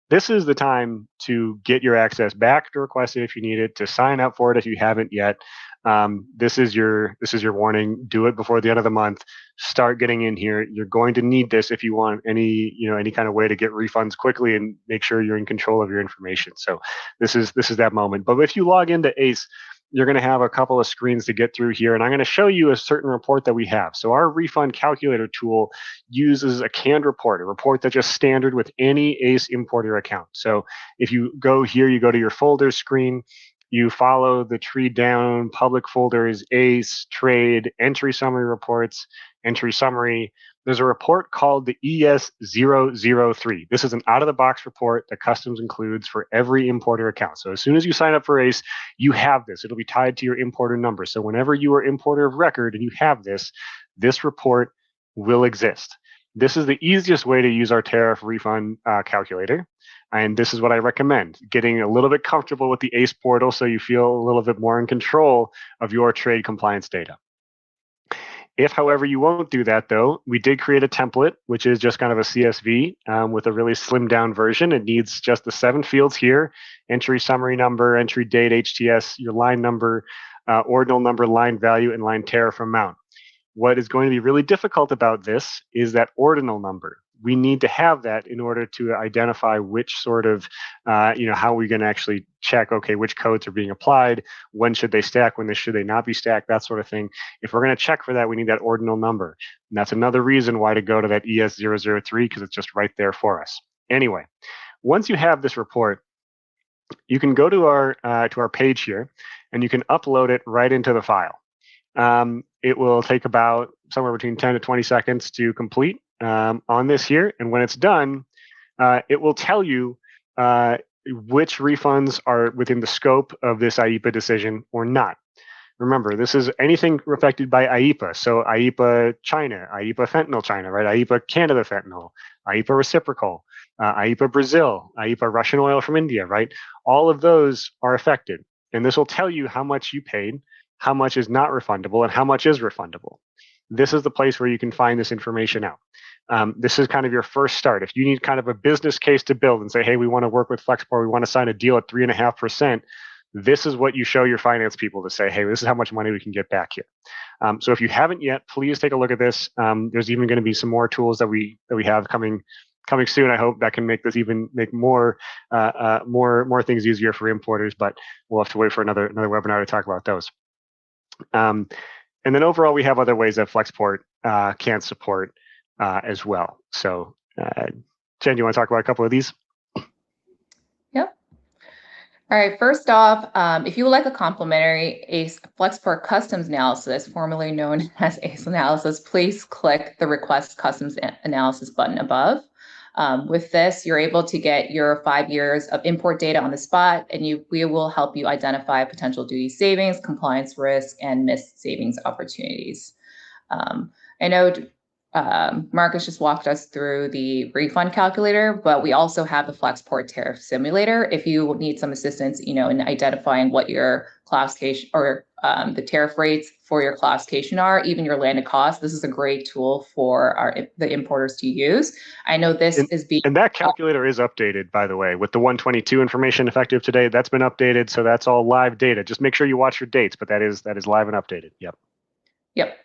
this is the time to get your access back, to request it if you need it, to sign up for it if you haven't yet. This is your warning. Do it before the end of the month. Start getting in here. You're going to need this if you want any kind of way to get refunds quickly and make sure you're in control of your information. So this is that moment. But if you log into ACE, you're going to have a couple of screens to get through here, and I'm going to show you a certain report that we have. So our refund calculator tool uses a canned report, a report that's just standard with any ACE importer account. So if you go here, you go to your folders screen, you follow the tree down, public folders, ACE, trade, entry summary reports, entry summary. There's a report called the ES003. This is an out-of-the-box report that Customs includes for every importer account. So as soon as you sign up for ACE, you have this. It'll be tied to your importer number. So whenever you are importer of record and you have this, this report will exist. This is the easiest way to use our tariff refund calculator. And this is what I recommend, getting a little bit comfortable with the ACE portal so you feel a little bit more in control of your trade compliance data. If, however, you won't do that, though, we did create a template, which is just kind of a CSV with a really slimmed down version. It needs just the 7 fields here: entry summary number, entry date, HTS, your line number, ordinal number, line value, and line tariff amount. What is going to be really difficult about this is that ordinal number. We need to have that in order to identify which sort of, how we can actually check, okay, which codes are being applied, when should they stack, when should they not be stacked, that sort of thing. If we're going to check for that, we need that ordinal number. And that's another reason why to go to that ES003, because it's just right there for us. Anyway, once you have this report, you can go to our page here, and you can upload it right into the file. It will take about somewhere between 10 to 20 seconds to complete on this here. And when it's done, it will tell you which refunds are within the scope of this IEEPA decision or not. Remember, this is anything affected by IEEPA. So IEEPA China, IEEPA fentanyl China, right? IEEPA Canada fentanyl, IEEPA reciprocal, IEEPA Brazil, IEEPA Russian oil from India, right? All of those are affected. And this will tell you how much you paid, how much is not refundable, and how much is refundable. This is the place where you can find this information out. This is kind of your first start. If you need kind of a business case to build and say, hey, we want to work with Flexport, we want to sign a deal at 3.5%, this is what you show your finance people to say, hey, this is how much money we can get back here. So if you haven't yet, please take a look at this. There's even going to be some more tools that we have coming soon. I hope that can make this make more things easier for importers, but we'll have to wait for another webinar to talk about those. And then overall, we have other ways that Flexport can support as well. So, Jen, you want to talk about a couple of these? All right, first off, if you would like a complimentary Flexport Customs Analysis, formerly known as ACE Analysis, please click the Request Customs Analysis button above. With this, you're able to get your 5 years of import data on the spot, and we will help you identify potential duty savings, compliance risk, and missed savings opportunities. I know Marcus just walked us through the refund calculator, but we also have the Flexport Tariff Simulator. If you need some assistance, in identifying what your classification or the tariff rates for your classification are, even your landed cost, this is a great tool for the importers to use. I know this is being... And that calculator is updated, by the way, with the 122 information effective today. That's been updated, so that's all live data. Just make sure you watch your dates, but that is live and updated. Yep. Yep.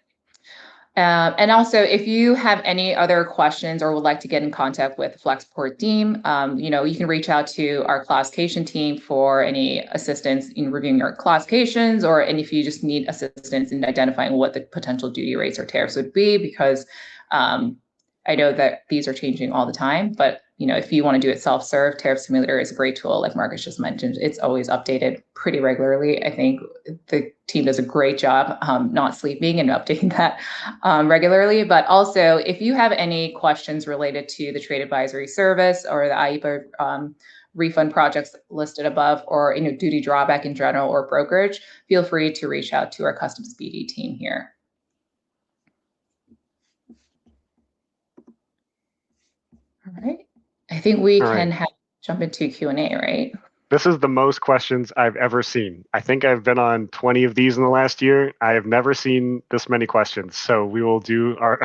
And also, if you have any other questions or would like to get in contact with the Flexport team, you can reach out to our classification team for any assistance in reviewing your classifications, and if you just need assistance in identifying what the potential duty rates or tariffs would be, because I know that these are changing all the time, but if you want to do it self-serve, Tariff Simulator is a great tool. Like Marcus just mentioned, it's always updated pretty regularly. I think the team does a great job not sleeping and updating that regularly. But also, if you have any questions related to the trade advisory service or the IEEPA refund projects listed above, or duty drawback in general or brokerage, feel free to reach out to our Customs BD team here. All right. I think we can jump into Q&A, right? This is the most questions I've ever seen. I think I've been on 20 of these in the last year. I have never seen this many questions. So we will do our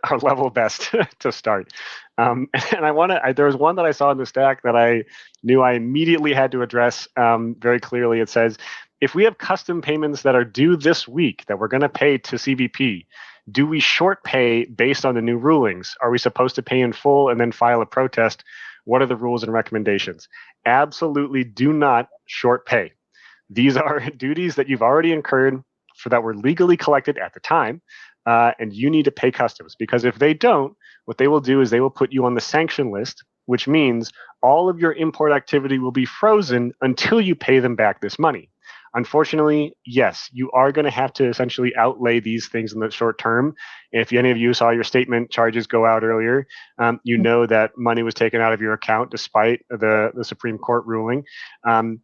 our level best to start. And there was one that I saw in the stack that I knew I immediately had to address very clearly. It says, if we have custom payments that are due this week that we're going to pay to CBP, do we short pay based on the new rulings? Are we supposed to pay in full and then file a protest? What are the rules and recommendations? Absolutely do not short pay. These are duties that you've already incurred that were legally collected at the time, and you need to pay customs, because if they don't, what they will do is they will put you on the sanction list, which means all of your import activity will be frozen until you pay them back this money. Unfortunately, yes, you are going to have to essentially outlay these things in the short term. If any of you saw your statement charges go out earlier, you know that money was taken out of your account despite the Supreme Court ruling.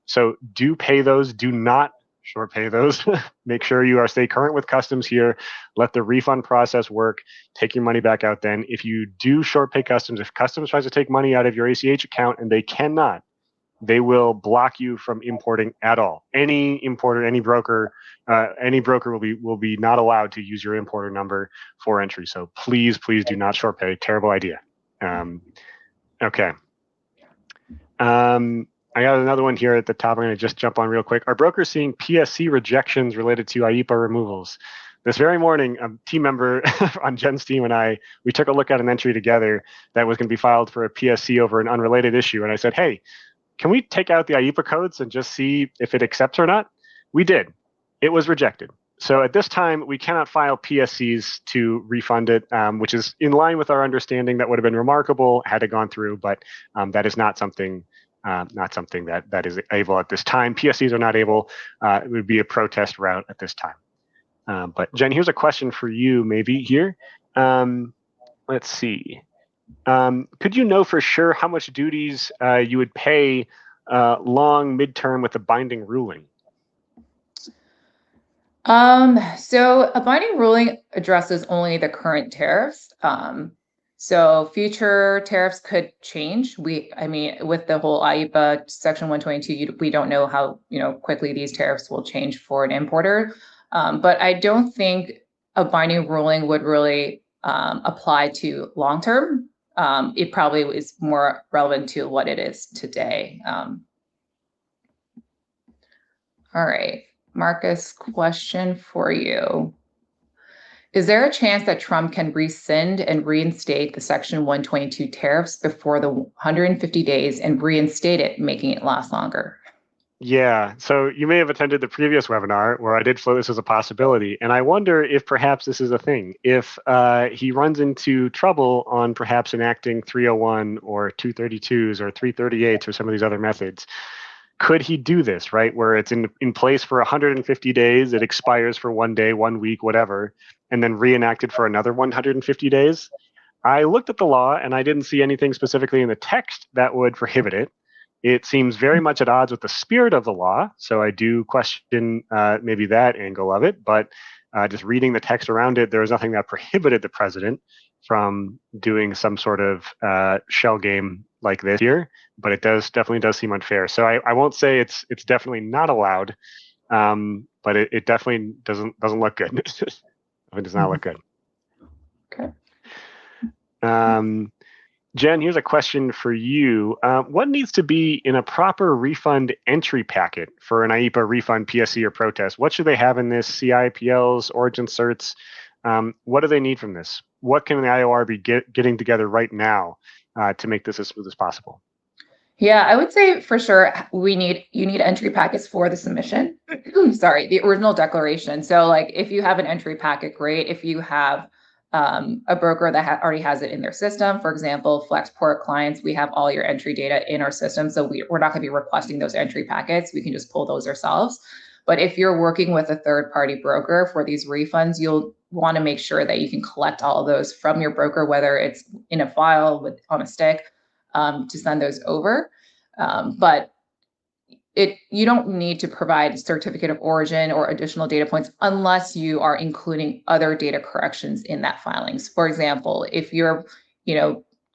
So do pay those. Do not short pay those. Make sure you stay current with customs here. Let the refund process work. Take your money back out then. If you do short pay customs, if customs tries to take money out of your ACH account and they cannot, they will block you from importing at all. Any importer, any broker will be not allowed to use your importer number for entry. So please do not short pay. Terrible idea. Okay. I got another one here at the top. I'm going to just jump on real quick. Are brokers seeing PSC rejections related to IEEPA removals? This very morning, a team member on Jenn's team and we took a look at an entry together that was going to be filed for a PSC over an unrelated issue. And I said, hey, can we take out the IEEPA codes and just see if it accepts or not? We did. It was rejected. So at this time, we cannot file PSCs to refund it, which is in line with our understanding. That would have been remarkable had it gone through, but that is not something that is able at this time. PSCs are not able. It would be a protest route at this time. But Jenn, here's a question for you maybe here. Let's see. Could you know for sure how much duties you would pay long midterm with a binding ruling? So a binding ruling addresses only the current tariffs. So future tariffs could change. With the whole IEEPA Section 122, we don't know how quickly these tariffs will change for an importer. But I don't think a binding ruling would really apply to long term. It probably is more relevant to what it is today. All right, Marcus, question for you. Is there a chance that Trump can rescind and reinstate the Section 122 tariffs before the 150 days and reinstate it, making it last longer? Yeah, so you may have attended the previous webinar where I did float this as a possibility, and I wonder if perhaps this is a thing. If he runs into trouble on perhaps enacting 301 or 232s or 338s or some of these other methods, could he do this, right? Where it's in place for 150 days, it expires for 1 day, 1 week, whatever, and then reenacted for another 150 days. I looked at the law and I didn't see anything specifically in the text that would prohibit it. It seems very much at odds with the spirit of the law, so I do question maybe that angle of it. But just reading the text around it, there was nothing that prohibited the president from doing some sort of shell game like this here. But it definitely does seem unfair. So I won't say it's definitely not allowed, but it definitely doesn't look good. It does not look good. Okay. Jenn, here's a question for you. What needs to be in a proper refund entry packet for an IEEPA refund, PSC, or protest? What should they have in this? CIPLs, origin certs? What do they need from this? What can the IOR be getting together right now to make this as smooth as possible? Yeah, I would say for sure you need entry packets for the submission. Sorry, the original declaration. So like if you have an entry packet, great. If you have a broker that already has it in their system, for example, Flexport clients, we have all your entry data in our system. So we're not going to be requesting those entry packets. We can just pull those ourselves. But if you're working with a third-party broker for these refunds, you'll want to make sure that you can collect all of those from your broker, whether it's in a file on a stick, to send those over. But you don't need to provide certificate of origin or additional data points unless you are including other data corrections in that filings. For example, if you're,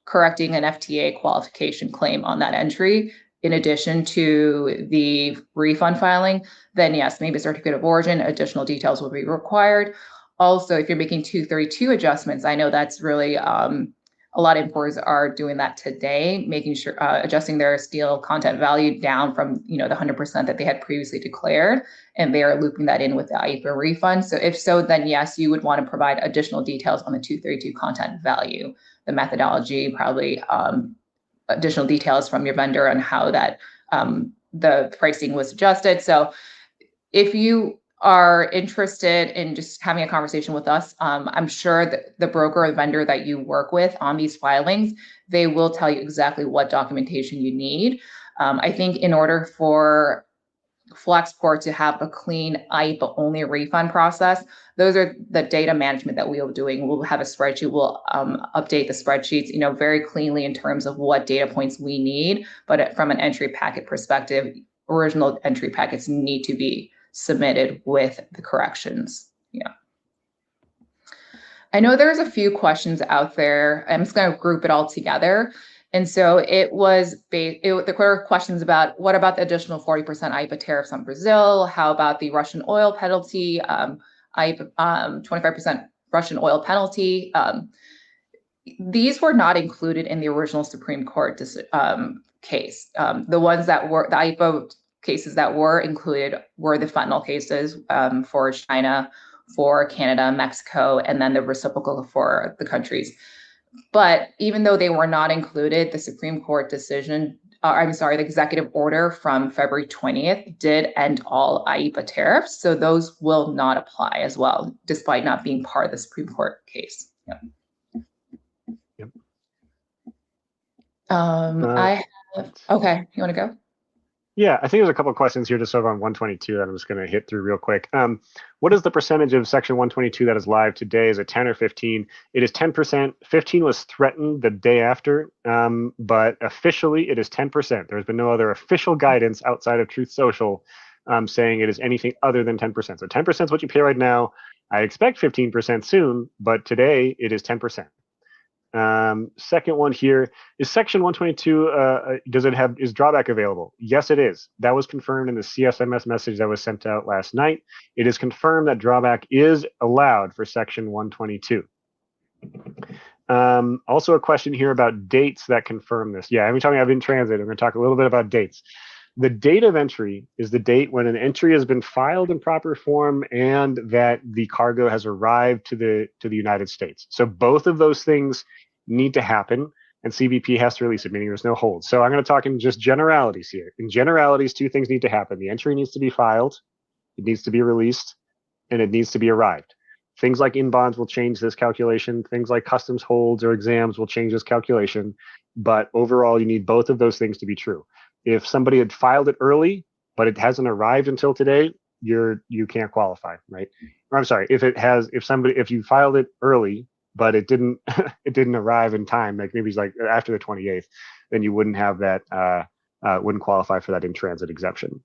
correcting an FTA qualification claim on that entry, in addition to the refund filing, then yes, maybe certificate of origin, additional details will be required. Also, if you're making 232 adjustments, I know that's really, a lot of importers are doing that today, making sure adjusting their steel content value down from the 100% that they had previously declared, and they are looping that in with the IEEPA refund. So if so, then yes, you would want to provide additional details on the 232 content value, the methodology, probably additional details from your vendor on how that the pricing was adjusted. So if you are interested in just having a conversation with us, I'm sure that the broker or the vendor that you work with on these filings, they will tell you exactly what documentation you need. I think in order for Flexport to have a clean IEEPA only refund process, those are the data management that we will be doing. We'll have a spreadsheet. We'll update the spreadsheets, very cleanly in terms of what data points we need. But from an entry packet perspective, original entry packets need to be submitted with the corrections. Yeah. I know there's a few questions out there. I'm just going to group it all together. And so there were questions about what about the additional 40% IEEPA tariffs on Brazil? How about the Russian oil penalty, IEEPA 25% Russian oil penalty? These were not included in the original Supreme Court case. The ones that were the IEEPA cases that were included were the fentanyl cases for China, for Canada, Mexico, and then the reciprocal for the countries. But even though they were not included, the Supreme Court decision, the executive order from February 20th did end all IEEPA tariffs. So those will not apply as well, despite not being part of the Supreme Court case. Yep. Okay, you want to go? Yeah, I think there's a couple of questions here just over on 122 that I'm just going to hit through real quick. What is the percentage of Section 122 that is live today? Is it 10 or 15? It is 10%. 15 was threatened the day after, but officially it is 10%. There's been no other official guidance outside of Truth Social saying it is anything other than 10%. So 10% is what you pay right now. I expect 15% soon, but today it is 10%. Second one here is Section 122. Is drawback available? Yes, it is. That was confirmed in the CSMS message that was sent out last night. It is confirmed that drawback is allowed for Section 122. Also a question here about dates that confirm this. Yeah, every time I'm in transit, I'm going to talk a little bit about dates. The date of entry is the date when an entry has been filed in proper form and that the cargo has arrived to the United States. So both of those things need to happen, and CBP has to release it, meaning there's no hold. So I'm going to talk in just generalities here. In generalities, two things need to happen. The entry needs to be filed, it needs to be released, and it needs to be arrived. Things like inbounds will change this calculation. Things like customs holds or exams will change this calculation. But overall, you need both of those things to be true. if somebody had filed it early, but it hasn't arrived until today, you can't qualify, right? Or I'm sorry, if you filed it early, but it didn't it didn't arrive in time, like maybe it's like after the 28th, then you wouldn't have that wouldn't qualify for that in transit exemption.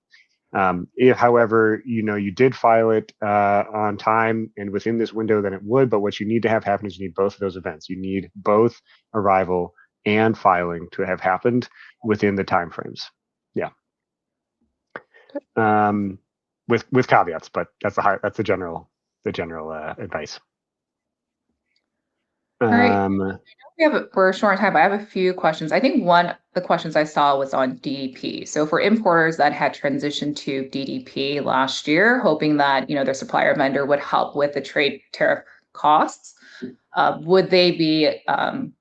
If, however, you did file it on time and within this window, then it would. But what you need to have happen is you need both of those events. You need both arrival and filing to have happened within the timeframes. Yeah. With caveats, but that's the general advice. All right. We're short on time, but I have a few questions. I think one of the questions I saw was on DDP. So for importers that had transitioned to DDP last year, hoping that their supplier vendor would help with the trade tariff costs, would they be allowed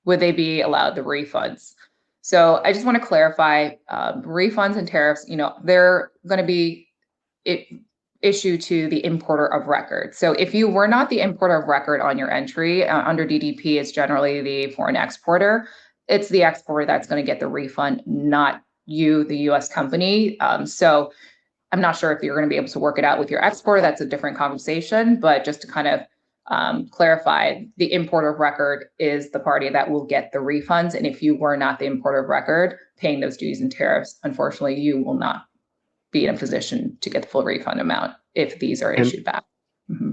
the refunds? So I just want to clarify, refunds and tariffs, they're going to be issued to the importer of record. So if you were not the importer of record on your entry under DDP, it's generally the foreign exporter. It's the exporter that's going to get the refund, not you, the U.S. company. So I'm not sure if you're going to be able to work it out with your exporter. That's a different conversation. But just to kind of clarify, the importer of record is the party that will get the refunds. And if you were not the importer of record paying those duties and tariffs, unfortunately, you will not be in a position to get the full refund amount if these are issued back.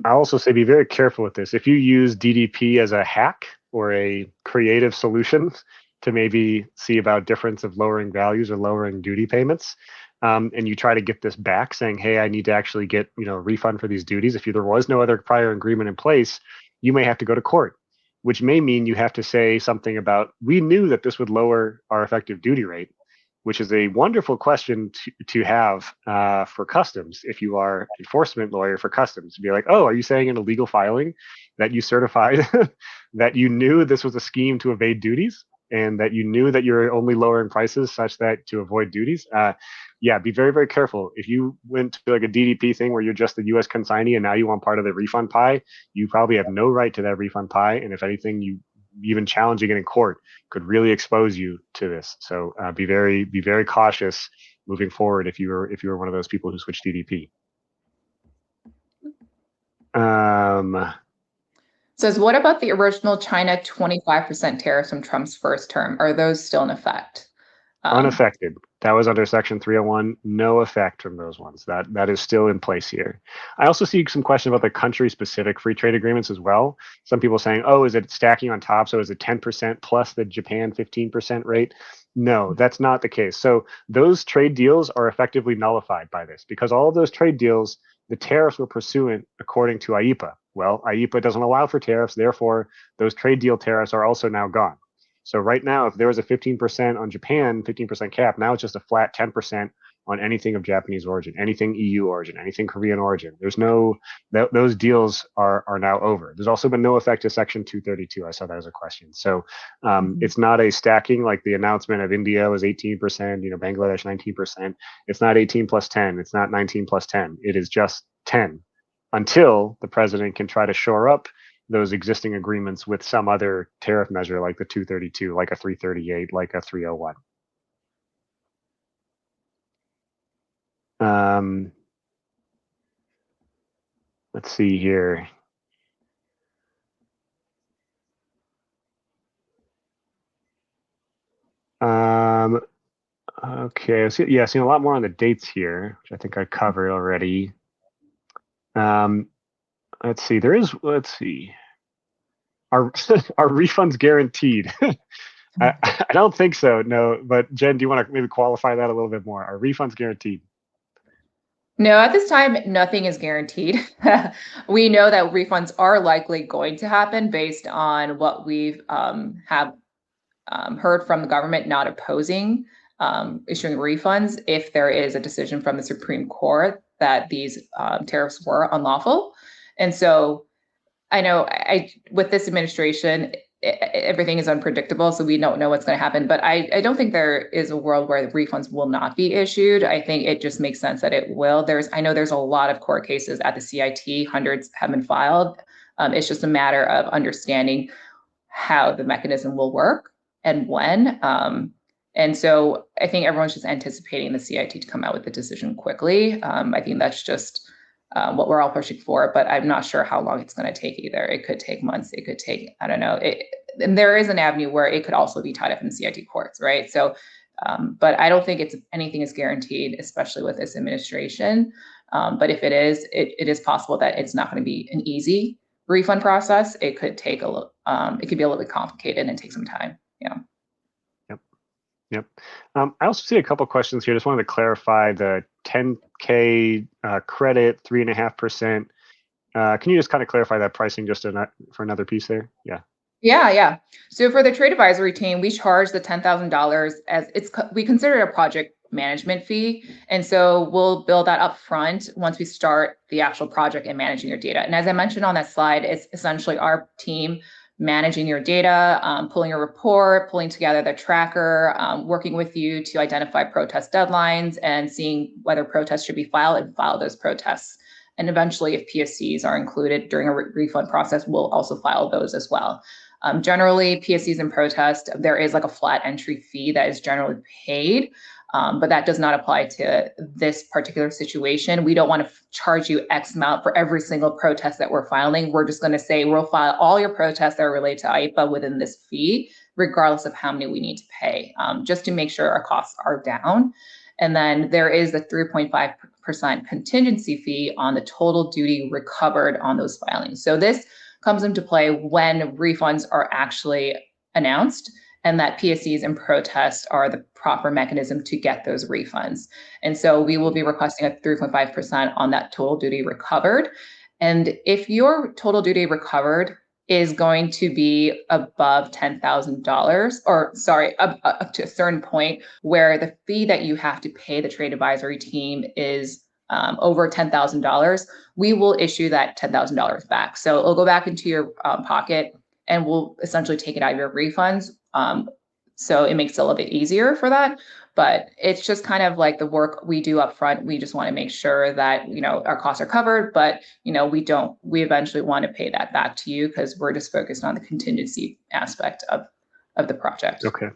I'll also say be very careful with this. If you use DDP as a hack or a creative solution to maybe see about difference of lowering values or lowering duty payments, and you try to get this back saying, hey, I need to actually get a refund for these duties. If there was no other prior agreement in place, you may have to go to court, which may mean you have to say something about, we knew that this would lower our effective duty rate, which is a wonderful question to have for customs. If you are enforcement lawyer for customs, to be like, oh, are you saying in a legal filing that you certified that you knew this was a scheme to evade duties and that you knew that you're only lowering prices such that to avoid duties? Yeah, be very, very careful. If you went to like a DDP thing where you're just the U.S. consignee and now you want part of the refund pie, you probably have no right to that refund pie. And if anything, you even challenging it in court could really expose you to this. So be very cautious moving forward if you were one of those people who switched DDP. Says, what about the original China 25% tariffs from Trump's first term? Are those still in effect? Unaffected. That was under Section 301. No effect from those ones. That is still in place here. I also see some question about the country-specific free trade agreements as well. Some people saying, oh, is it stacking on top? So is it 10% plus the Japan 15% rate? No, that's not the case. So those trade deals are effectively nullified by this because all of those trade deals, the tariffs were pursuant according to IEEPA. Well, IEEPA doesn't allow for tariffs. Therefore, those trade deal tariffs are also now gone. So right now, if there was a 15% on Japan, 15% cap, now it's just a flat 10% on anything of Japanese origin, anything EU origin, anything Korean origin. There's no, those deals are now over. There's also been no effect to Section 232. I saw that as a question. So it's not a stacking like the announcement of India was 18%, Bangladesh 19%. It's not 18 plus 10. It's not 19 plus 10. It is just 10 until the president can try to shore up those existing agreements with some other tariff measure like the 232, like a 338, like a 301. Let's see here. Okay, seeing a lot more on the dates here, which I think I covered already. Let's see. Are refunds guaranteed? I don't think so. No, but Jen, do you want to maybe qualify that a little bit more? Are refunds guaranteed? No, at this time, nothing is guaranteed. We know that refunds are likely going to happen based on what we've have heard from the government not opposing issuing refunds if there is a decision from the Supreme Court that these tariffs were unlawful. And so I know with this administration, everything is unpredictable, so we don't know what's going to happen. But I don't think there is a world where the refunds will not be issued. I think it just makes sense that it will. I know there's a lot of court cases at the CIT, hundreds have been filed. It's just a matter of understanding how the mechanism will work and when. And so I think everyone's just anticipating the CIT to come out with the decision quickly. I think that's just what we're all pushing for, but I'm not sure how long it's going to take either. It could take months. It could take, I don't know. And there is an avenue where it could also be tied up in CIT courts, right? So, but I don't think anything is guaranteed, especially with this administration. But if it is, it is possible that it's not going to be an easy refund process. It could take a little, it could be a little bit complicated and take some time. Yeah. Yep. I also see a couple questions here. Just wanted to clarify the 10K credit, 3.5%. Can you just kind of clarify that pricing just for another piece there? Yeah. Yeah. So for the trade advisory team, we charge the $10,000 as we consider it a project management fee. And so we'll bill that up front once we start the actual project and managing your data. And as I mentioned on that slide, it's essentially our team managing your data, pulling a report, pulling together the tracker, working with you to identify protest deadlines and seeing whether protests should be filed and file those protests. And eventually, if PSCs are included during a refund process, we'll also file those as well. Generally, PSCs and protests, there is like a flat entry fee that is generally paid, but that does not apply to this particular situation. We don't want to charge you X amount for every single protest that we're filing. We're just going to say we'll file all your protests that are related to IEEPA within this fee, regardless of how many we need to pay, just to make sure our costs are down. And then there is a 3.5% contingency fee on the total duty recovered on those filings. So this comes into play when refunds are actually announced and that PSCs and protests are the proper mechanism to get those refunds. And so we will be requesting a 3.5% on that total duty recovered. And if your total duty recovered is going to be above $10,000, or sorry, up to a certain point where the fee that you have to pay the trade advisory team is over $10,000, we will issue that $10,000 back. So it'll go back into your pocket and we'll essentially take it out of your refunds. So it makes it a little bit easier for that, but it's just kind of like the work we do up front. We just want to make sure that, our costs are covered, but, we eventually want to pay that back to you because we're just focused on the contingency aspect of the project. Okay.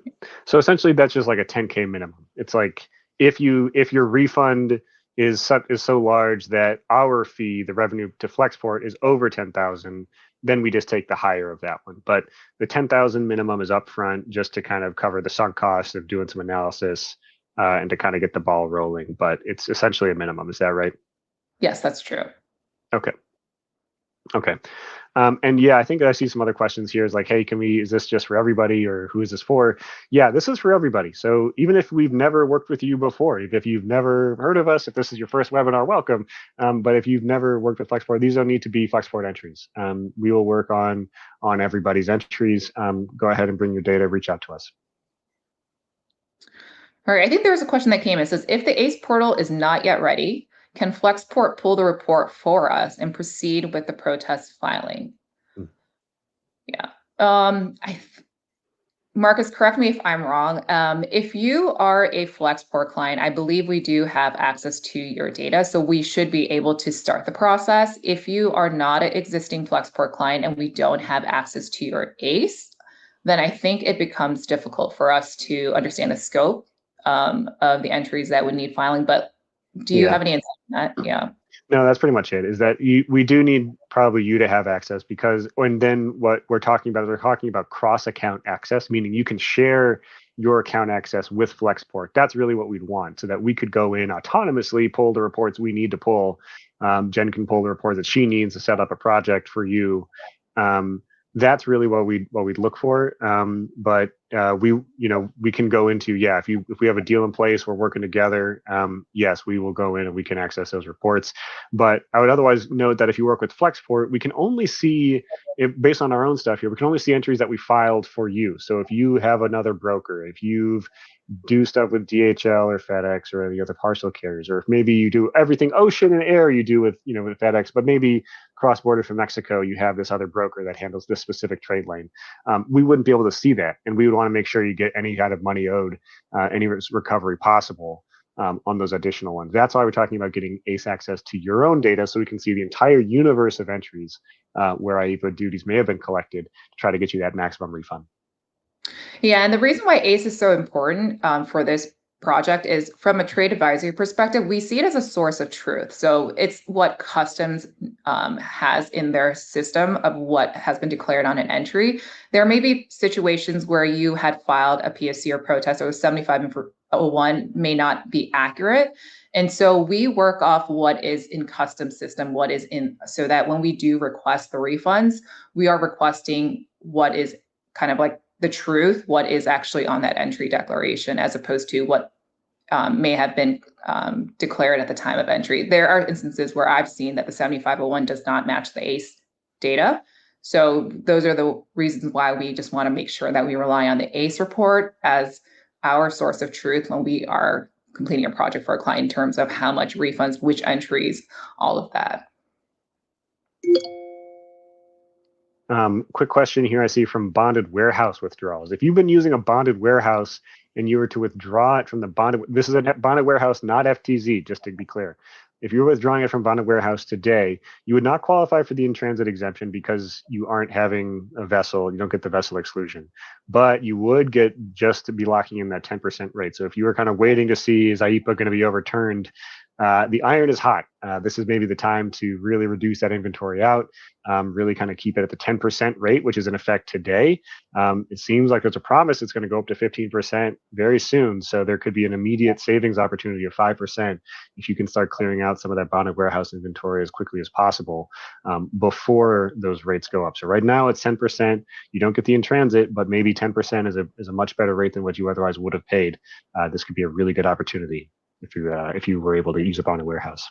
So essentially that's just like a 10K minimum. It's like if your refund is so large that our fee, the revenue to Flexport, is over 10,000, then we just take the higher of that one. But the 10,000 minimum is upfront just to kind of cover the sunk costs of doing some analysis and to kind of get the ball rolling. But it's essentially a minimum. Is that right? Yes, that's true. Okay. And yeah, I think that I see some other questions here. Is like, hey, is this just for everybody, or who is this for? Yeah, this is for everybody. So even if we've never worked with you before, if you've never heard of us, if this is your first webinar, welcome. But if you've never worked with Flexport, these don't need to be Flexport entries. We will work on everybody's entries. Go ahead and bring your data, reach out to us. All right, I think there was a question that came in. It says, if the ACE portal is not yet ready, can Flexport pull the report for us and proceed with the protest filing? Yeah. Marcus, correct me if I'm wrong. If you are a Flexport client, I believe we do have access to your data, so we should be able to start the process. If you are not an existing Flexport client and we don't have access to your ACE, then I think it becomes difficult for us to understand the scope of the entries that would need filing. But do you have any insight on that? Yeah. No, that's pretty much it. Is that we do need probably you to have access, because then what we're talking about cross-account access, meaning you can share your account access with Flexport. That's really what we'd want, so that we could go in autonomously, pull the reports we need to pull. Jen can pull the reports that she needs to set up a project for you. That's really what we'd look for. But we can go into, if we have a deal in place, we're working together. Yes, we will go in and we can access those reports. But I would otherwise note that if you work with Flexport, we can only see, based on our own stuff here, we can only see entries that we filed for you. So if you have another broker, if you do stuff with DHL or FedEx or any other parcel carriers, or if maybe you do everything ocean and air you do with with FedEx, but maybe cross-border from Mexico, you have this other broker that handles this specific trade lane. We wouldn't be able to see that, and we would want to make sure you get any kind of money owed, any recovery possible on those additional ones. That's why we're talking about getting ACE access to your own data, so we can see the entire universe of entries where IEEPA duties may have been collected to try to get you that maximum refund. Yeah, and the reason why ACE is so important for this project is from a trade advisory perspective, we see it as a source of truth. So it's what customs has in their system of what has been declared on an entry. There may be situations where you had filed a PSC or protest that was 7501 may not be accurate. And so we work off what is in customs system, what is in, so that when we do request the refunds, we are requesting what is kind of like the truth, what is actually on that entry declaration, as opposed to what may have been declared at the time of entry. There are instances where I've seen that the 7501 does not match the ACE data. So those are the reasons why we just want to make sure that we rely on the ACE report as our source of truth when we are completing a project for a client in terms of how much refunds, which entries, all of that. Quick question here I see from bonded warehouse withdrawals. If you've been using a bonded warehouse and you were to withdraw it from the bonded, this is a bonded warehouse, not FTZ, just to be clear. If you're withdrawing it from bonded warehouse today, you would not qualify for the in-transit exemption because you aren't having a vessel, you don't get the vessel exclusion, but you would get just to be locking in that 10% rate. So if you were kind of waiting to see, is IEEPA going to be overturned? The iron is hot. This is maybe the time to really reduce that inventory out, really kind of keep it at the 10% rate, which is in effect today. It seems like there's a promise it's going to go up to 15% very soon. So there could be an immediate savings opportunity of 5% if you can start clearing out some of that bonded warehouse inventory as quickly as possible before those rates go up. So right now it's 10%. You don't get the in transit, but maybe 10% is a much better rate than what you otherwise would have paid. This could be a really good opportunity if you were able to use a bonded warehouse.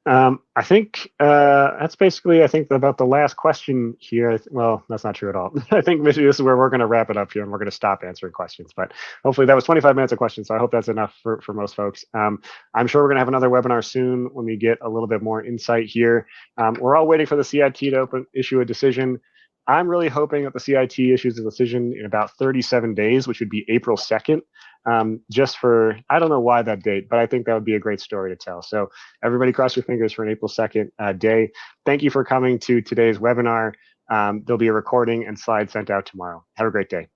I think that's basically, I think, about the last question here. Well, that's not true at all. I think this is where we're going to wrap it up here, and we're going to stop answering questions. But hopefully that was 25 minutes of questions, so I hope that's enough for most folks. I'm sure we're going to have another webinar soon when we get a little bit more insight here. We're all waiting for the CIT to issue a decision. I'm really hoping that the CIT issues a decision in about 37 days, which would be April 2nd. Just for, I don't know why that date, but I think that would be a great story to tell. So everybody cross your fingers for an April 2nd day. Thank you for coming to today's webinar. There'll be a recording and slides sent out tomorrow. Have a great day.